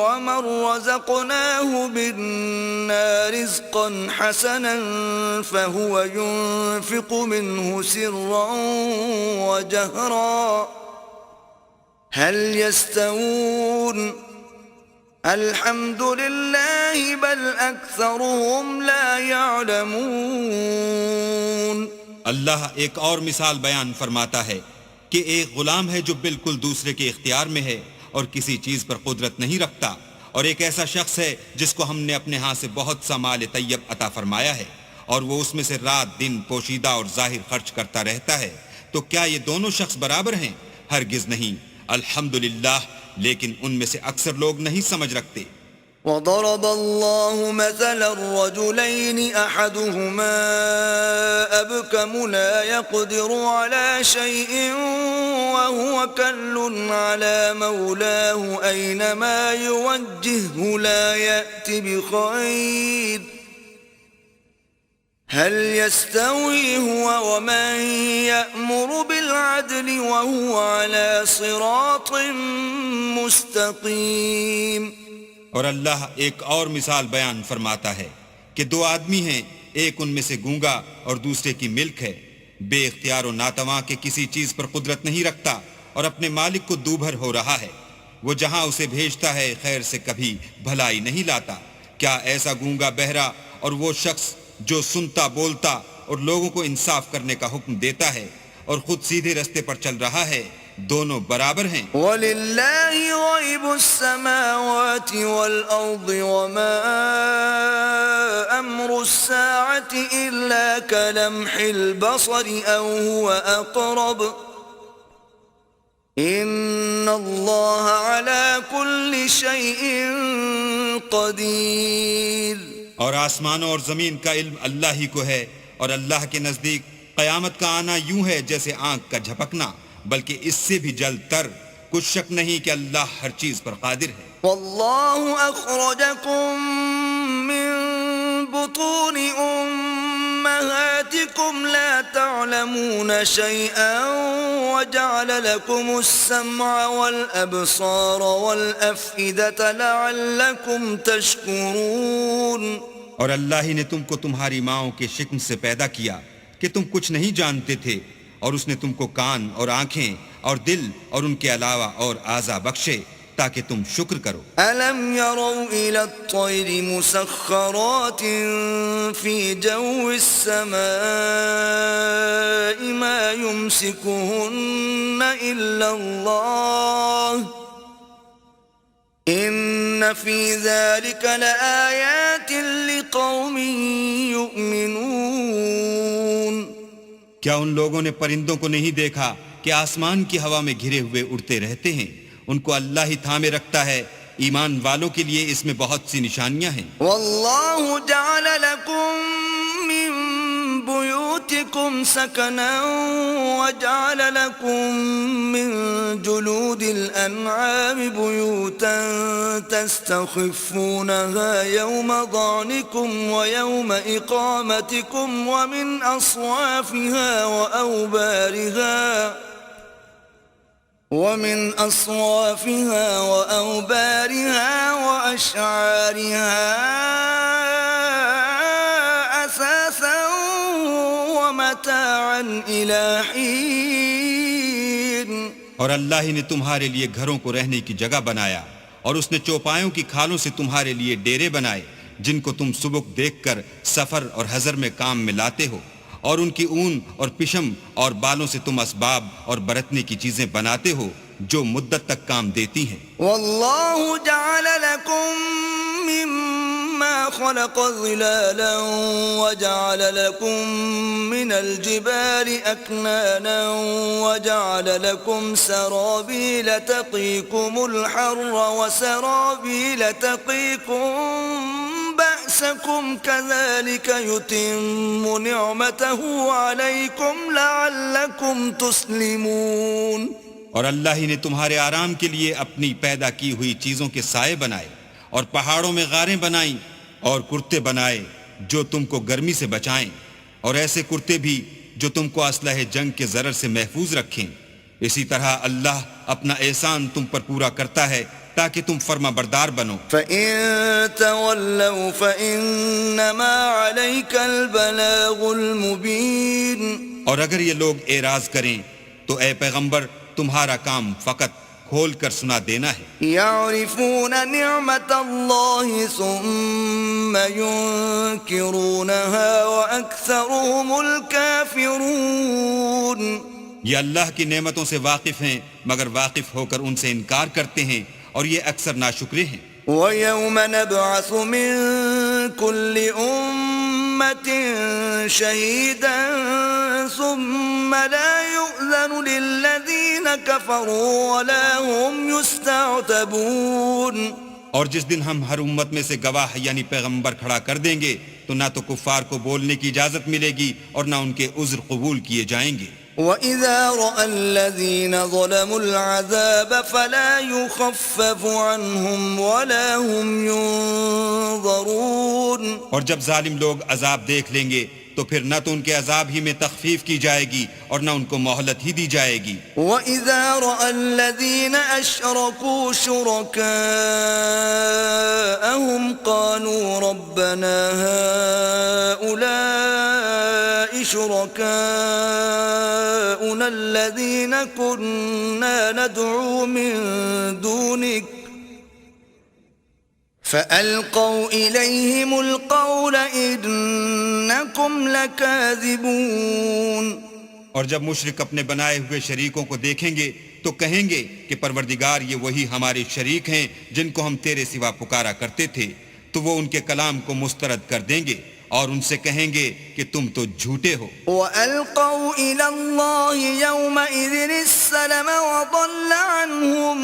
ومن رزقناه منا رزقا حسنا فهو ينفق منه سرا وجهرا هل يستوون الحمد للہ بل اکثرهم لا يعلمون.
اللہ ایک اور مثال بیان فرماتا ہے کہ ایک غلام ہے جو بالکل دوسرے کے اختیار میں ہے اور کسی چیز پر قدرت نہیں رکھتا، اور ایک ایسا شخص ہے جس کو ہم نے اپنے ہاں سے بہت سا مال طیب عطا فرمایا ہے اور وہ اس میں سے رات دن پوشیدہ اور ظاہر خرچ کرتا رہتا ہے. تو کیا یہ دونوں شخص برابر ہیں؟ ہرگز نہیں. الحمدللہ، لیکن ان میں سے اکثر لوگ نہیں سمجھ رکھتے.
وضرب الله مثلا الرجلين أحدهما أبكم لا يقدر على شيء وهو كل على مولاه أينما يوجهه لا يأتي بخير هل يستوي هو ومن يأمر بالعدل وهو على صراط مستقيم.
اور اللہ ایک اور مثال بیان فرماتا ہے کہ دو آدمی ہیں، ایک ان میں سے گونگا اور دوسرے کی ملک ہے، بے اختیار و ناتواں کے کسی چیز پر قدرت نہیں رکھتا اور اپنے مالک کو دوبھر ہو رہا ہے. وہ جہاں اسے بھیجتا ہے خیر سے کبھی بھلائی نہیں لاتا. کیا ایسا گونگا بہرا اور وہ شخص جو سنتا بولتا اور لوگوں کو انصاف کرنے کا حکم دیتا ہے اور خود سیدھے رستے پر چل رہا ہے، دونوں برابر ہیں؟
وَلِلَّهِ غَيْبُ السَّمَاوَاتِ وَالْأَرْضِ وَمَا أَمْرُ السَّاعَةِ إِلَّا كَلَمْحِ الْبَصَرِ أَوْ هُوَ أَقْرَبُ إِنَّ اللَّهَ عَلَى كُلِّ شَيْءٍ قَدِيرٌ.
اور آسمانوں اور زمین کا علم اللہ ہی کو ہے، اور اللہ کے نزدیک قیامت کا آنا یوں ہے جیسے آنکھ کا جھپکنا، بلکہ اس سے بھی جلد تر. کچھ شک نہیں کہ اللہ ہر چیز پر قادر ہے.
واللہ اخرجکم نعمتكم لا تعلمون شيئا وجعل لكم السمع والأبصار والأفئدة لعلكم تشكرون.
اور اللہ ہی نے تم کو تمہاری ماؤں کے شکم سے پیدا کیا کہ تم کچھ نہیں جانتے تھے، اور اس نے تم کو کان اور آنکھیں اور دل اور ان کے علاوہ اور اعضا بخشے تاکہ تم شکر کرو.
أَلَمْ يَرَوْا إِلَى الطَّيْرِ مُسَخَّرَاتٍ فِي جَوِّ السَّمَاءِ مَا يُمْسِكُهُنَّ إِلَّا اللَّهُ إِنَّ فِي ذَلِكَ لَآيَاتٍ لِقَوْمٍ يُؤْمِنُونَ.
کیا ان لوگوں نے پرندوں کو نہیں دیکھا کہ آسمان کی ہوا میں گھرے ہوئے اڑتے رہتے ہیں؟ ان کو اللہ ہی تھامے رکھتا ہے. ایمان والوں کے لیے اس میں بہت سی نشانیاں ہیں.
واللہ جعل لکم من بیوتکم سکنا وجعل لکم من جلود الانعام بیوتا تستخفونها یوم ضعنکم ویوم اقامتکم ومن اصوافها وأوبارها وأشعارها أثاثا ومتاعا إلى حين.
اور اللہ ہی نے تمہارے لیے گھروں کو رہنے کی جگہ بنایا، اور اس نے چوپایوں کی کھالوں سے تمہارے لیے ڈیرے بنائے جن کو تم سبک دیکھ کر سفر اور حضر میں کام میں لاتے ہو، اور ان کی اون اور پشم اور بالوں سے تم اسباب اور برتنے کی چیزیں بناتے ہو جو مدت تک کام دیتی ہیں.
واللہ جعل لکم مما خلق ظلالا وجعل لکم من الجبال اکنانا وجعل لکم سرابیل تقیکم الحر وسرابیل تقیکم بأسكم كذلك يتم نعمته عليكم لعلكم تسلمون.
اور اللہ ہی نے تمہارے آرام کے لیے اپنی پیدا کی ہوئی چیزوں کے سائے بنائے، اور پہاڑوں میں غاریں بنائیں اور کرتے بنائے جو تم کو گرمی سے بچائیں، اور ایسے کرتے بھی جو تم کو اسلحہ جنگ کے ضرر سے محفوظ رکھیں. اسی طرح اللہ اپنا احسان تم پر پورا کرتا ہے تاکہ تم فرما بردار بنو.
فَإِن تَوَلَّوْا فَإِنَّمَا عَلَيْكَ الْبَلَاغُ الْمُبِينُ.
اور اگر یہ لوگ اعراض کریں تو اے پیغمبر تمہارا کام فقط کھول کر سنا دینا ہے.
يَعْرِفُونَ نِعْمَةَ اللَّهِ ثُمَّ يُنْكِرُونَهَا وَأَكْثَرُهُمُ الْكَافِرُونَ.
یہ اللہ کی نعمتوں سے واقف ہیں مگر واقف ہو کر ان سے انکار کرتے ہیں، اور یہ اکثر ناشکرے ہیں.
وَيَوْمَ نَبْعَثُ مِن كُلِّ أُمَّةٍ شَهِيدًا ثُمَّ لَا يُؤْذَنُ لِلَّذِينَ كَفَرُوا وَلَا هُمْ يُسْتَعْتَبُونَ.
اور جس دن ہم ہر امت میں سے گواہ یعنی پیغمبر کھڑا کر دیں گے تو نہ تو کفار کو بولنے کی اجازت ملے گی اور نہ ان کے عذر قبول کیے جائیں گے.
وَإِذَا رَأَى الَّذِينَ ظَلَمُوا الْعَذَابَ فَلَا يُخَفَّفُ عَنْهُمْ وَلَا هُمْ يُنظَرُونَ.
اور جب ظالم لوگ عذاب دیکھ لیں گے تو پھر نہ تو ان کے عذاب ہی میں تخفیف کی جائے گی اور نہ ان کو مہلت ہی دی جائے گی.
وَإِذَا رَأَى الَّذِينَ أَشْرَكُوا شُرَكَاءَهُمْ قَالُوا رَبَّنَا هَؤُلَاءِ شُرَكَاؤُنَا الَّذِينَ كُنَّا نَدْعُو مِن دُونِكَ فَأَلْقَوْا إِلَيْهِمُ الْقَوْلَ إِنَّكُمْ لَكَاذِبُونَ.
اور جب مشرک اپنے بنائے ہوئے شریکوں کو دیکھیں گے تو کہیں گے کہ پروردگار یہ وہی ہمارے شریک ہیں جن کو ہم تیرے سوا پکارا کرتے تھے. تو وہ ان کے کلام کو مسترد کر دیں گے اور ان سے کہیں گے کہ تم تو جھوٹے ہو.
وَأَلْقَوْا إِلَى اللَّهِ يَوْمَئِذٍ السَّلَمَ وَضَلَّ عَنْهُمْ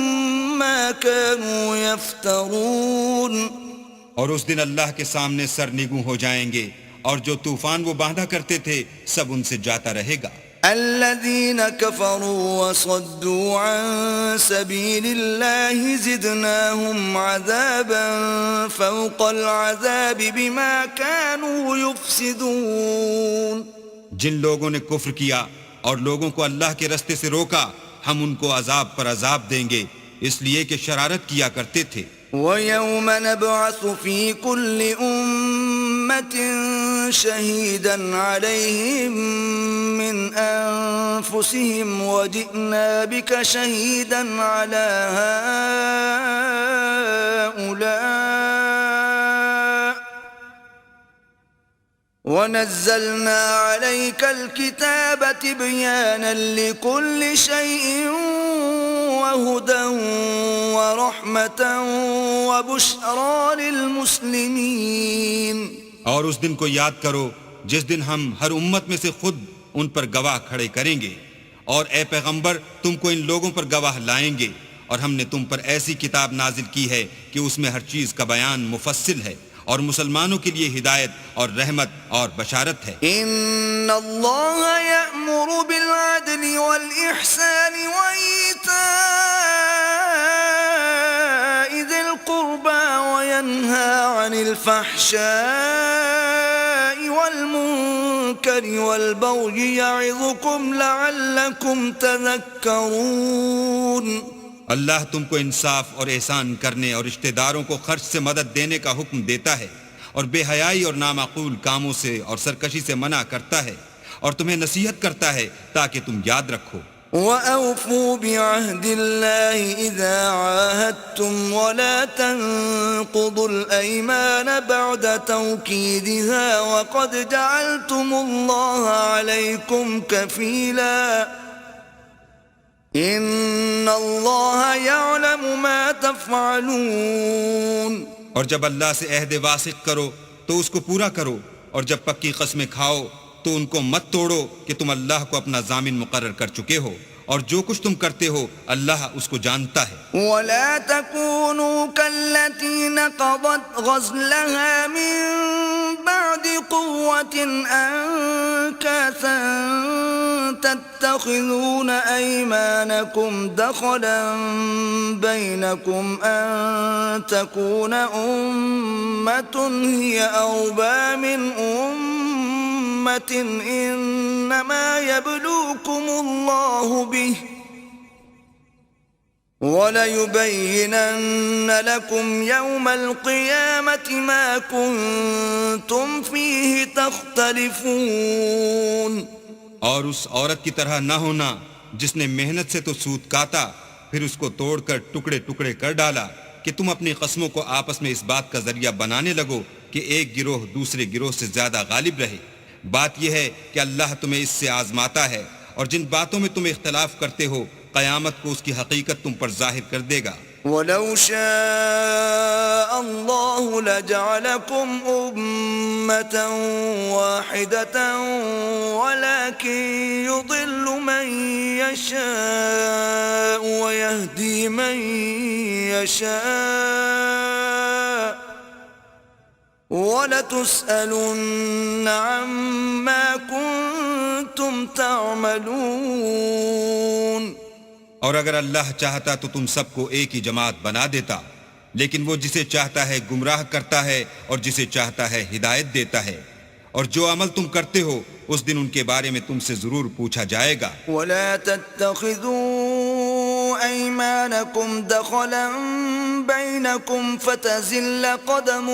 مَا كَانُوا يَفْتَرُونَ.
اور اس دن اللہ کے سامنے سرنگوں ہو جائیں گے اور جو طوفان وہ باندھا کرتے تھے سب ان سے جاتا رہے گا.
الذين كفروا وصدوا عن سبيل الله زدناهم عذابا فوق العذاب بما كانوا يفسدون.
جن لوگوں نے کفر کیا اور لوگوں کو اللہ کے رستے سے روکا ہم ان کو عذاب پر عذاب دیں گے اس لیے کہ شرارت کیا کرتے تھے۔
وَيَوْمَ نَبْعَثُ فِي كُلِّ أُمَّةٍ شَهِيدًا عَلَيْهِمْ مِنْ أَنفُسِهِمْ وَجِئْنَا بِكَ شَهِيدًا عَلَى هَؤُلَاءِ وَنَزَّلْنَا عَلَيْكَ الْكِتَابَ تِبْيَانًا لِكُلِّ شَيْءٍ وَهُدًى وَرَحْمَةً وَبُشْرَى لِلْمُسْلِمِينَ۔
اور اس دن کو یاد کرو جس دن ہم ہر امت میں سے خود ان پر گواہ کھڑے کریں گے، اور اے پیغمبر تم کو ان لوگوں پر گواہ لائیں گے، اور ہم نے تم پر ایسی کتاب نازل کی ہے کہ اس میں ہر چیز کا بیان مفصل ہے اور مسلمانوں کے لیے ہدایت اور رحمت اور بشارت ہے۔
ان اللہ یأمر بالعدل والإحسان وإیتاء ذی القربى وینہی عن الفحشاء والمنکر والبغی یعظکم لعلکم تذکرون۔
اللہ تم کو انصاف اور احسان کرنے اور رشتہ داروں کو خرچ سے مدد دینے کا حکم دیتا ہے، اور بے حیائی اور نامعقول کاموں سے اور سرکشی سے منع کرتا ہے، اور تمہیں نصیحت کرتا ہے تاکہ تم یاد رکھو۔
وَأَوْفُوا بِعَهْدِ اللَّهِ إِذَا عَاهَدتُّمْ وَلَا تَنقُضُوا الْأَيْمَانَ بَعْدَ تَوْكِيدِهَا وَقَدْ جَعَلْتُمُ اللَّهَ عَلَيْكُمْ كَفِيلًا ان اللہ یعلم ما تفعلون۔
اور جب اللہ سے عہد واثق کرو تو اس کو پورا کرو، اور جب پکی قسمیں کھاؤ تو ان کو مت توڑو کہ تم اللہ کو اپنا ضامن مقرر کر چکے ہو، اور جو کچھ تم کرتے ہو اللہ اس کو جانتا ہے۔
ولا تكونوا كالتي نقضت غزلها من بعد قوة أنكاثا تتخذون أيمانكم دخلا بينكم أن تكون أمة هي أربى من أمة إنما يبلوكم الله به وَلَيُبَيِّنَنَّ لَكُمْ يَوْمَ الْقِيَامَةِ مَا كُنْتُمْ فِيهِ تَخْتَلِفُونَ۔
اور اس عورت کی طرح نہ ہونا جس نے محنت سے تو سود کاتا پھر اس کو توڑ کر ٹکڑے ٹکڑے کر ڈالا کہ تم اپنی قسموں کو آپس میں اس بات کا ذریعہ بنانے لگو کہ ایک گروہ دوسرے گروہ سے زیادہ غالب رہے۔ بات یہ ہے کہ اللہ تمہیں اس سے آزماتا ہے، اور جن باتوں میں تم اختلاف کرتے ہو قیامت کو اس کی حقیقت تم پر ظاہر کر دے گا۔
وَلَوْ شَاءَ اللَّهُ لَجَعَلَكُمْ أُمَّةً وَاحِدَةً وَلَكِنْ يُضِلُّ مَنْ يَشَاءُ وَيَهْدِي مَنْ يَشَاءُ وَلَتُسْأَلُنَّ عَمَّا كُنْتُمْ تَعْمَلُونَ۔
اور اگر اللہ چاہتا تو تم سب کو ایک ہی جماعت بنا دیتا، لیکن وہ جسے چاہتا ہے گمراہ کرتا ہے اور جسے چاہتا ہے ہدایت دیتا ہے، اور جو عمل تم کرتے ہو اس دن ان کے بارے میں تم سے ضرور پوچھا جائے گا۔
وَلَا تَتَّخِذُوا أَيْمَانَكُمْ دَخَلًا بَيْنَكُمْ فَتَزِلَّ قَدَمٌ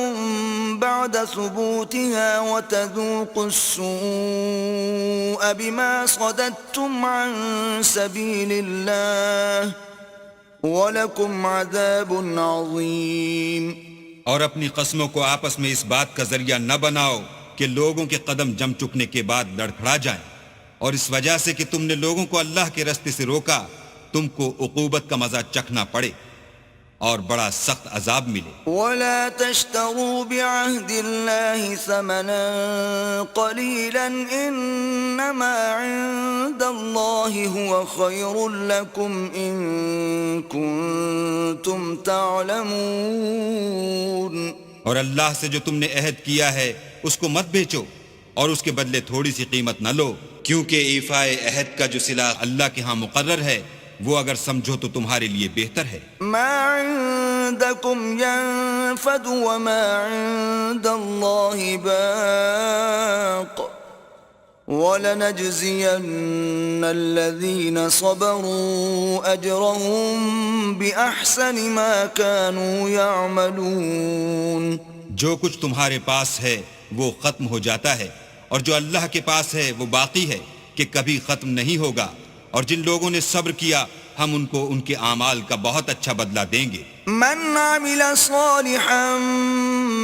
بَعْدَ ثُبُوتِهَا وَتَذُوقُوا السُّوءَ بِمَا صَدَدتُّمْ عَنْ سَبِيلِ اللَّهِ وَلَكُمْ عَذَابٌ عَظِيمٌ۔
اور اپنی قسموں کو آپس میں اس بات کا ذریعہ نہ بناؤ کہ لوگوں کے قدم جم چکنے کے بعد لڑکھڑا جائیں، اور اس وجہ سے کہ تم نے لوگوں کو اللہ کے راستے سے روکا تم کو عقوبت کا مزہ چکھنا پڑے اور بڑا سخت عذاب ملے۔
وَلَا تَشْتَرُوا بِعَهْدِ اللَّهِ ثَمَنًا قَلِيلًا إِنَّمَا عِندَ اللَّهِ هُوَ خَيْرٌ لَكُمْ إِن كُنتُمْ تَعْلَمُونَ۔
اور اللہ سے جو تم نے عہد کیا ہے اس کو مت بیچو، اور اس کے بدلے تھوڑی سی قیمت نہ لو، کیونکہ ایفائے عہد کا جو صلہ اللہ کے ہاں مقرر ہے وہ اگر سمجھو تو تمہارے لیے بہتر ہے۔
ما عندكم ينفد وما عند الله باق وَلَنَجْزِيَنَّ الَّذِينَ صَبَرُوا أَجْرَهُمْ بِأَحْسَنِ مَا كَانُوا يَعْمَلُونَ.
جو کچھ تمہارے پاس ہے وہ ختم ہو جاتا ہے، اور جو اللہ کے پاس ہے وہ باقی ہے کہ کبھی ختم نہیں ہوگا. اور جن لوگوں نے صبر کیا ہم ان کو ان کے اعمال کا بہت اچھا بدلہ دیں گے.
من عمل صالحا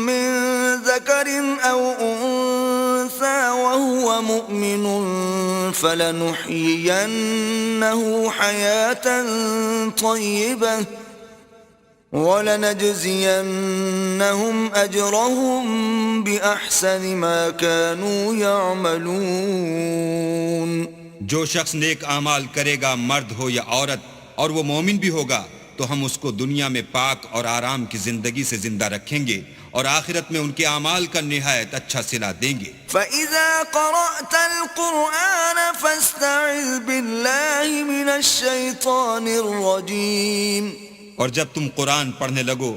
من ذكر أو أنثى وهو مؤمن فلنحيينه حياة طيبة وَلَنَجْزِيَنَّهُمْ أَجْرَهُمْ بِأَحْسَنِ مَا كَانُوا يَعْمَلُونَ.
جو شخص نیک اعمال کرے گا، مرد ہو یا عورت، اور وہ مومن بھی ہوگا، تو ہم اس کو دنیا میں پاک اور آرام کی زندگی سے زندہ رکھیں گے اور آخرت میں ان کے اعمال کا نہایت اچھا صلہ دیں گے.
فَإِذَا قَرَأْتَ الْقُرْآنَ فَاسْتَعِذْ بِاللَّهِ مِنَ الشَّيْطَانِ الرَّجِيمِ.
اور جب تم قرآن پڑھنے لگو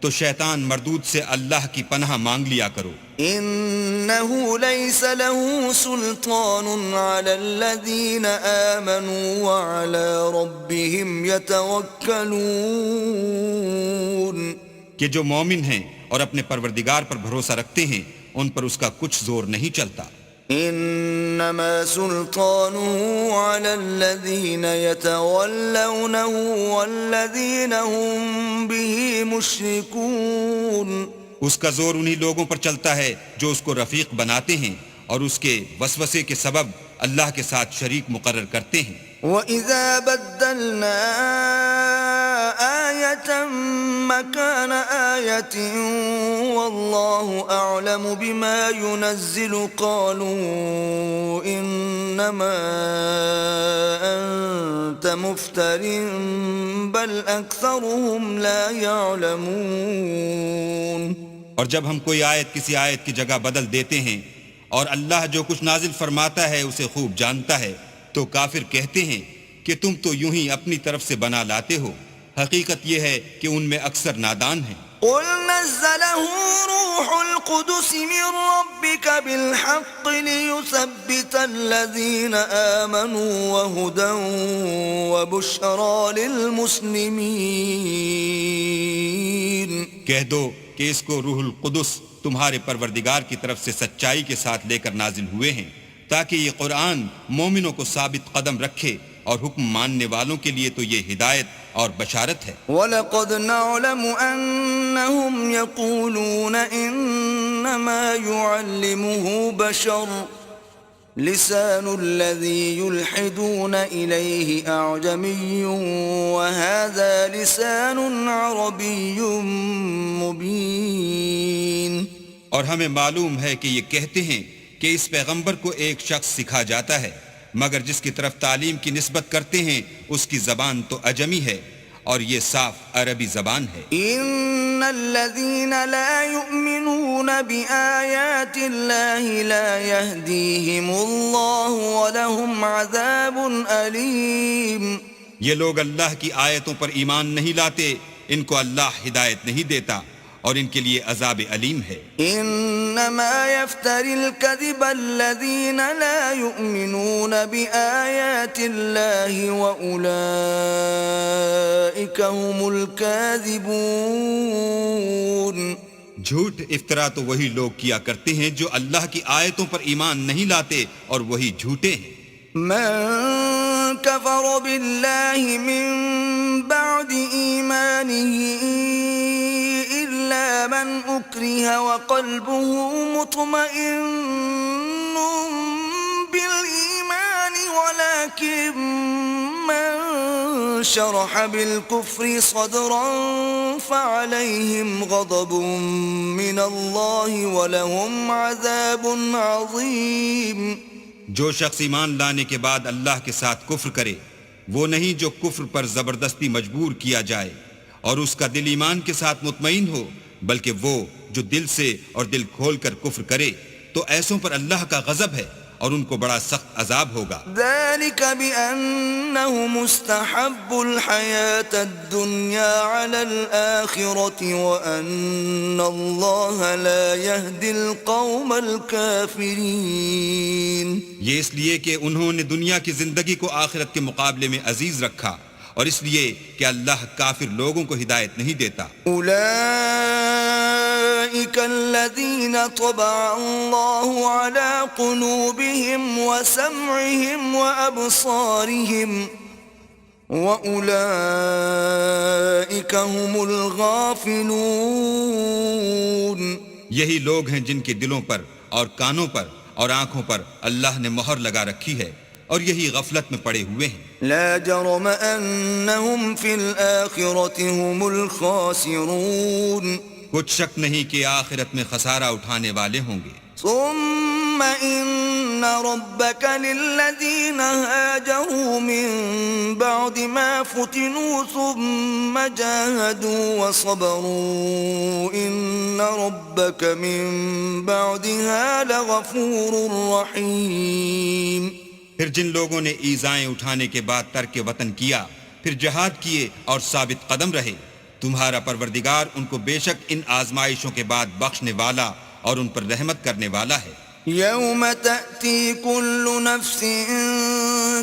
تو شیطان مردود سے اللہ کی پناہ مانگ لیا کرو.
إِنَّهُ لَيْسَ لَهُ سُلْطَانٌ عَلَى الَّذِينَ آمَنُوا وَعَلَى رَبِّهِمْ يَتَوَكَّلُونَ.
کہ جو مومن ہیں اور اپنے پروردگار پر بھروسہ رکھتے ہیں ان پر اس کا کچھ زور نہیں چلتا.
انما سلطانه على الذين يتولونه والذين هم به مشركون.
اس کا زور انہی لوگوں پر چلتا ہے جو اس کو رفیق بناتے ہیں اور اس کے وسوسے کے سبب اللہ کے ساتھ شریک مقرر کرتے ہیں.
وَإِذَا بَدَّلْنَا آيَةً مَكَانَ آيَةٍ وَاللَّهُ أَعْلَمُ بِمَا يُنَزِّلُ قَالُوا إِنَّمَا أَنْتَ مُفْتَرٍ بَلْ أَكْثَرُهُمْ لَا يَعْلَمُونَ.
اور جب ہم کوئی آیت کسی آیت کی جگہ بدل دیتے ہیں اور اللہ جو کچھ نازل فرماتا ہے اسے خوب جانتا ہے، تو کافر کہتے ہیں کہ تم تو یوں ہی اپنی طرف سے بنا لاتے ہو. حقیقت یہ ہے کہ ان میں اکثر نادان ہیں.
قُلْ نَزَّلَهُ رُوحُ الْقُدُسِ مِنْ رَبِّكَ بِالْحَقِّ لِيُثَبِّتَ الَّذِينَ آمَنُوا وَهُدًى وَبُشْرَى لِلْمُسْلِمِينَ.
کہہ دو کہ اس کو روح القدس تمہارے پروردگار کی طرف سے سچائی کے ساتھ لے کر نازل ہوئے ہیں تاکہ یہ قرآن مومنوں کو ثابت قدم رکھے، اور حکم ماننے والوں کے لیے تو یہ ہدایت اور بشارت ہے.
وَلَقَدْ نَعْلَمُ أَنَّهُمْ يَقُولُونَ إِنَّمَا يُعَلِّمُهُ بَشَرٌ لِسَانُ الَّذِي يُلْحِدُونَ إِلَيْهِ أَعْجَمِيٌّ وَهَذَا لِسَانٌ عَرَبِيٌّ مُبِينٌ.
اور ہمیں معلوم ہے کہ یہ کہتے ہیں کہ اس پیغمبر کو ایک شخص سکھا جاتا ہے، مگر جس کی طرف تعلیم کی نسبت کرتے ہیں اس کی زبان تو عجمی ہے اور یہ صاف عربی زبان ہے.
ان الذين لا يؤمنون بآيات الله لا يهديهم الله ولهم عذاب أليم.
یہ لوگ اللہ کی آیتوں پر ایمان نہیں لاتے، ان کو اللہ ہدایت نہیں دیتا اور ان کے لیے عذاب علیم ہے.
انما يفتري الكذب الذين لا يؤمنون بآيات الله وأولئك هم الكاذبون.
جھوٹ افطرا تو وہی لوگ کیا کرتے ہیں جو اللہ کی آیتوں پر ایمان نہیں لاتے اور وہی جھوٹے ہیں.
من كفر بالله من بعد إيمانه إلا من أكره وقلبه مطمئن بالإيمان ولكن من شرح بالكفر صدرا فعليهم غضب من الله ولهم عذاب عظيم.
جو شخص ایمان لانے کے بعد اللہ کے ساتھ کفر کرے وہ نہیں جو کفر پر زبردستی مجبور کیا جائے اور اس کا دل ایمان کے ساتھ مطمئن ہو، بلکہ وہ جو دل سے اور دل کھول کر کفر کرے تو ایسوں پر اللہ کا غضب ہے اور ان کو بڑا سخت عذاب ہوگا۔
ذلك بأنه مستحب الحياة الدنيا على الآخرة وأن الله لا يهدي القوم الكافرين۔
یہ اس لیے کہ انہوں نے دنیا کی زندگی کو آخرت کے مقابلے میں عزیز رکھا، اور اس لیے کہ اللہ کافر لوگوں کو ہدایت نہیں دیتا۔
أولئك الذين طبع الله على قلوبهم وسمعهم وأبصارهم وأولئك هم الغافلون۔
یہی لوگ ہیں جن کے دلوں پر اور کانوں پر اور آنکھوں پر اللہ نے مہر لگا رکھی ہے، اور یہی غفلت میں پڑے ہوئے ہیں۔
لا جرم أنهم في الآخرة هم الخاسرون۔
کچھ شک نہیں کہ آخرت میں خسارہ اٹھانے والے ہوں گے۔
ثم إن ربك للذين هاجروا من بعد ما فتنوا ثم جاهدوا وصبروا إن ربك من بعدها لغفور رحيم۔
پھر جن لوگوں نے ایذائیں اٹھانے کے بعد ترک وطن کیا، پھر جہاد کیے اور ثابت قدم رہے، تمہارا پروردگار ان کو بے شک ان آزمائشوں کے بعد بخشنے والا اور ان پر رحمت کرنے والا ہے۔
يوم تأتي كل نفس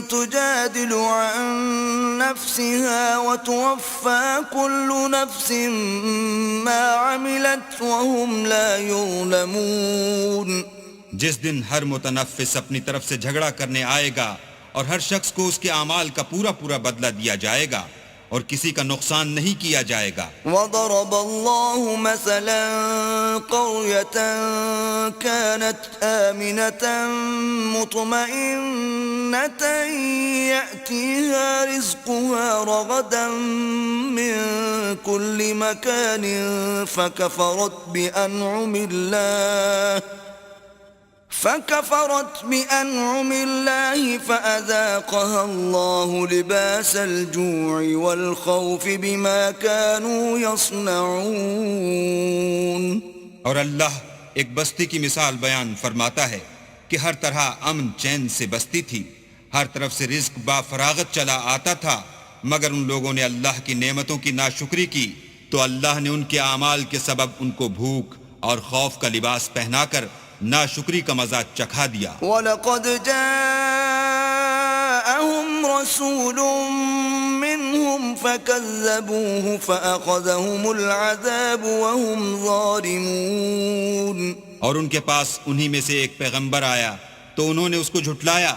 تجادل عن نفسها وتوفى كل نفس ما عملت وهم لا يظلمون۔
جس دن ہر متنفس اپنی طرف سے جھگڑا کرنے آئے گا اور ہر شخص کو اس کے اعمال کا پورا پورا بدلہ دیا جائے گا اور کسی کا نقصان نہیں کیا جائے گا۔
وضرب الله مثلا قرية كانت آمنة مطمئنة يأتيها رزقها رغدا من كل مكان فكفرت بأنعم الله فأذاقها الله لباس الجوع والخوف بما كانوا يصنعون۔
اور اللہ ایک بستی کی مثال بیان فرماتا ہے کہ ہر طرح امن چین سے بستی تھی، ہر طرف سے رزق با فراغت چلا آتا تھا، مگر ان لوگوں نے اللہ کی نعمتوں کی ناشکری کی تو اللہ نے ان کے اعمال کے سبب ان کو بھوک اور خوف کا لباس پہنا کر ناشکری کا مزہ چکھا دیا۔
وَلَقَدْ جَاءَهُمْ رَسُولٌ مِّنْهُمْ فَكَذَّبُوهُ فَأَخَذَهُمُ الْعَذَابُ وَهُمْ ظَالِمُونَ۔
اور ان کے پاس انہی میں سے ایک پیغمبر آیا تو انہوں نے اس کو جھٹلایا،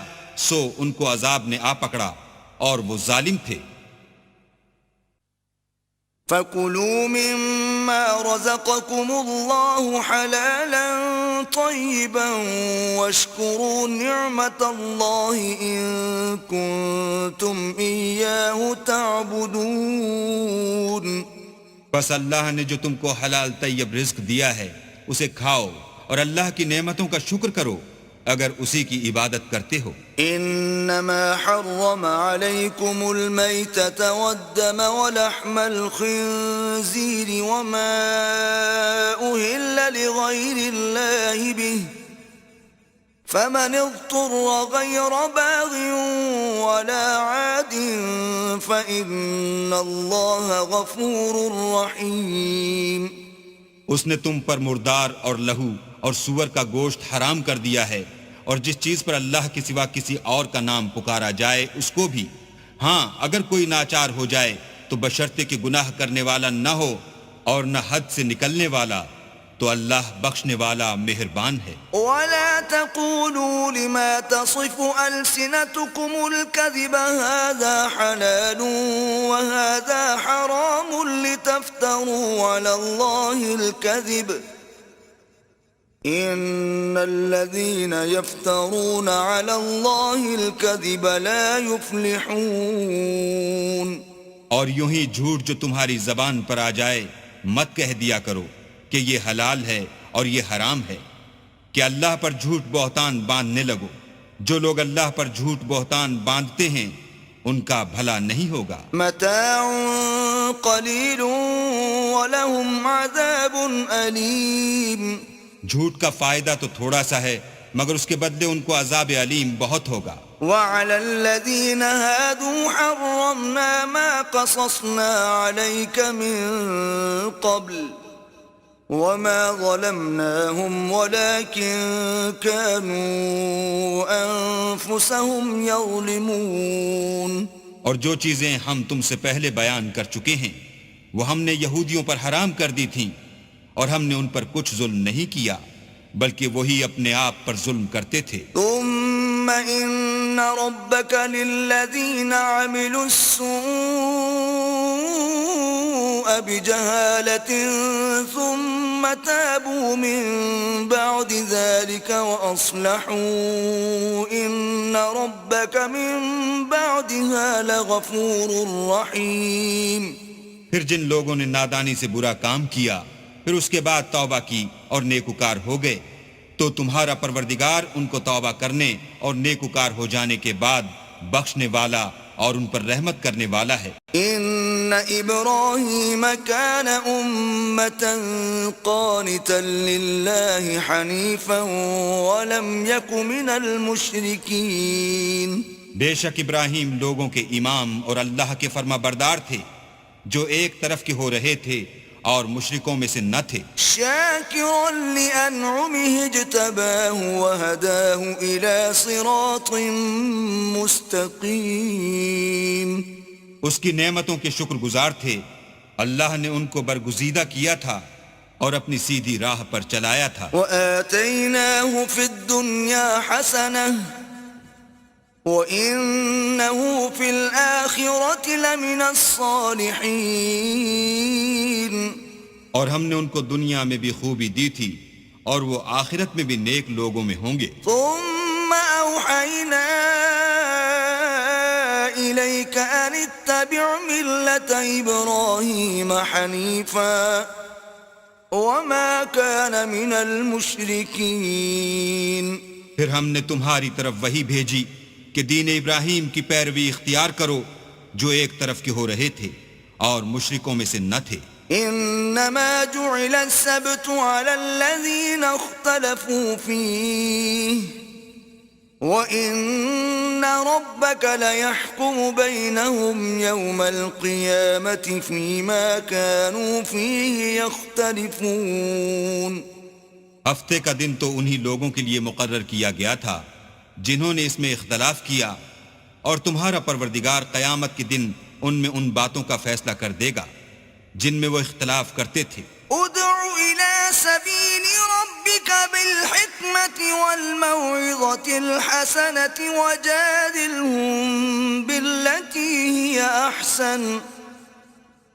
سو ان کو عذاب نے آ پکڑا اور وہ ظالم تھے۔
فَكُلُوا مِمَّا رَزَقَكُمُ اللَّهُ حَلَالًا طَيِّبًا وَاشْكُرُوا نِعْمَةَ اللَّهِ إِن كُنتُمْ إِيَّاهُ تَعْبُدُونَ۔
بس اللہ نے جو تم کو حلال طیب رزق دیا ہے اسے کھاؤ اور اللہ کی نعمتوں کا شکر کرو اگر اسی کی عبادت کرتے ہو۔
انما حرم عليكم الميتة والدم ولحم الخنزير وما أهل لغير الله به فمن اضطر غير باغ ولا عاد فإن الله غفور رحيم۔
اس نے تم پر مردار اور لہو اور سور کا گوشت حرام کر دیا ہے، اور جس چیز پر اللہ کے سوا کسی اور کا نام پکارا جائے اس کو بھی، ہاں اگر کوئی ناچار ہو جائے تو بشرطے کہ گناہ کرنے والا نہ ہو اور نہ حد سے نکلنے والا، تو اللہ بخشنے والا مہربان ہے۔
وَلَا تَقُولُوا لِمَا تَصِفُ أَلْسِنَتُكُمُ الْكَذِبَ هَذَا حَلَالٌ وَهَذَا حَرَامٌ لِتَفْتَرُوا عَلَى اللَّهِ الْكَذِبَ إِنَّ الَّذِينَ يَفْتَرُونَ عَلَى اللَّهِ الْكَذِبَ لَا يُفْلِحُونَ۔
اور یوں ہی جھوٹ جو تمہاری زبان پر آ جائے مت کہہ دیا کرو کہ یہ حلال ہے اور یہ حرام ہے، کہ اللہ پر جھوٹ بہتان باندھنے لگو۔ جو لوگ اللہ پر جھوٹ بہتان باندھتے ہیں ان کا بھلا نہیں ہوگا۔
متاع قلیل ولہم عذاب علیم۔
جھوٹ کا فائدہ تو تھوڑا سا ہے مگر اس کے بدلے ان کو عذاب علیم بہت ہوگا.
وعلى الذين هادوا حرمنا ما قصصنا عليك من قبل وما ظلمناهم ولكن كانوا أنفسهم يظلمون.
اور جو چیزیں ہم تم سے پہلے بیان کر چکے ہیں وہ ہم نے یہودیوں پر حرام کر دی تھیں، اور ہم نے ان پر کچھ ظلم نہیں کیا بلکہ وہی اپنے آپ پر ظلم کرتے تھے.
ثم إن ربك للذين عملوا السوء بجهالة ثم تابوا من بعد ذلك وأصلحوا إن ربك من بعدها لغفور رحيم.
پھر جن لوگوں نے نادانی سے برا کام کیا پھر اس کے بعد توبہ کی اور نیکوکار ہو گئے تو تمہارا پروردگار ان کو توبہ کرنے اور نیکوکار ہو جانے کے بعد بخشنے والا اور ان پر رحمت کرنے والا ہے.
ان ابراہیم کان امة قانتا للہ حنیفا ولم یک من المشرکین.
بے شک ابراہیم لوگوں کے امام اور اللہ کے فرما بردار تھے جو ایک طرف کے ہو رہے تھے اور مشرکوں میں سے نہ تھے.
شاکرا لانعمه اجتباہ وہداہ الى صراط مستقیم.
اس کی نعمتوں کے شکر گزار تھے، اللہ نے ان کو برگزیدہ کیا تھا اور اپنی سیدھی راہ پر چلایا تھا.
وآتیناہ فی الدنیا حسنہ وَإِنَّهُ فِي الْآخِرَةِ لَمِنَ الصَّالِحِينَ.
اور ہم نے ان کو دنیا میں بھی خوبی دی تھی اور وہ آخرت میں بھی نیک لوگوں میں ہوں گے.
ثُمَّ أَوْحَيْنَا إِلَيْكَ أَنِ اتَّبِعْ مِلَّةَ إِبْرَاهِيمَ حَنِيفًا وَمَا كَانَ مِنَ الْمُشْرِكِينَ.
پھر ہم نے تمہاری طرف وحی بھیجی کہ دین ابراہیم کی پیروی اختیار کرو جو ایک طرف کے ہو رہے تھے اور مشرکوں میں سے نہ تھے.
انما جعل السبت على الذين اختلفوا فيه وان ربك ليحكم بينهم يوم القيامة فيما كانوا فيه يختلفون.
ہفتے کا دن تو انہی لوگوں کے لیے مقرر کیا گیا تھا جنہوں نے اس میں اختلاف کیا، اور تمہارا پروردگار قیامت کے دن ان میں ان باتوں کا فیصلہ کر دے گا جن میں وہ اختلاف کرتے تھے.
ادع الى سبيل ربك بالحكمة والموعظة الحسنة وجادلهم بالتي هي احسن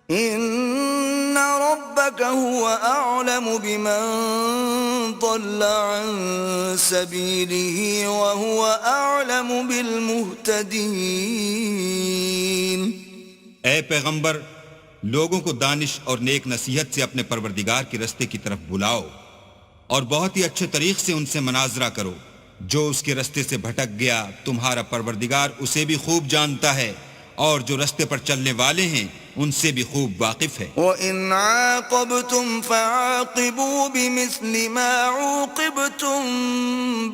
ان ربك هو اعلم بمن ضل عن سبيله وهو اعلم بالمهتدين.
اے پیغمبر، لوگوں کو دانش اور نیک نصیحت سے اپنے پروردگار کے رستے کی طرف بلاؤ اور بہت ہی اچھے طریق سے ان سے مناظرہ کرو. جو اس کے رستے سے بھٹک گیا تمہارا پروردگار اسے بھی خوب جانتا ہے، اور جو رستے پر چلنے والے ہیں ان سے بھی خوب واقف ہے.
وَإِنْ عَاقَبْتُمْ فَعَاقِبُوا بِمِثْلِ مَا عُوقِبْتُمْ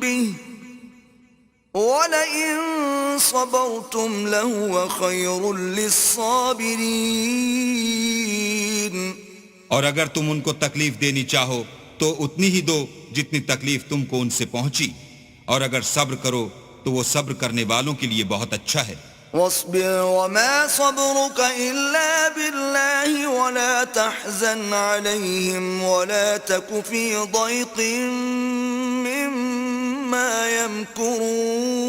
بِهِ وَلَئِن صَبَرْتُمْ لَهُوَ خَيْرٌ لِلصَّابِرِينَ.
اور اگر تم ان کو تکلیف دینی چاہو تو اتنی ہی دو جتنی تکلیف تم کو ان سے پہنچی، اور اگر صبر کرو تو وہ صبر کرنے والوں کے لیے بہت اچھا ہے.
واصبر وما صبرك إلا بالله ولا تحزن عليهم ولا تك في ضيق مما يمكرون.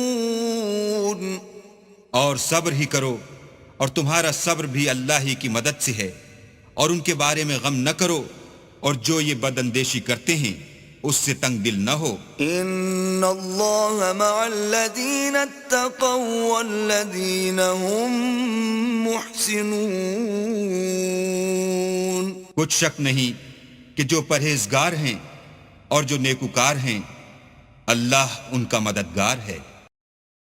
اور صبر ہی کرو، اور تمہارا صبر بھی اللہ ہی کی مدد سے ہے، اور ان کے بارے میں غم نہ کرو، اور جو یہ بد اندیشی کرتے ہیں اس سے تنگ دل نہ ہو.
ان اللہ مع الذین اتقوا والذین هم محسنون.
کچھ شک نہیں کہ جو پرہیزگار ہیں اور جو نیکوکار ہیں اللہ ان کا مددگار ہے.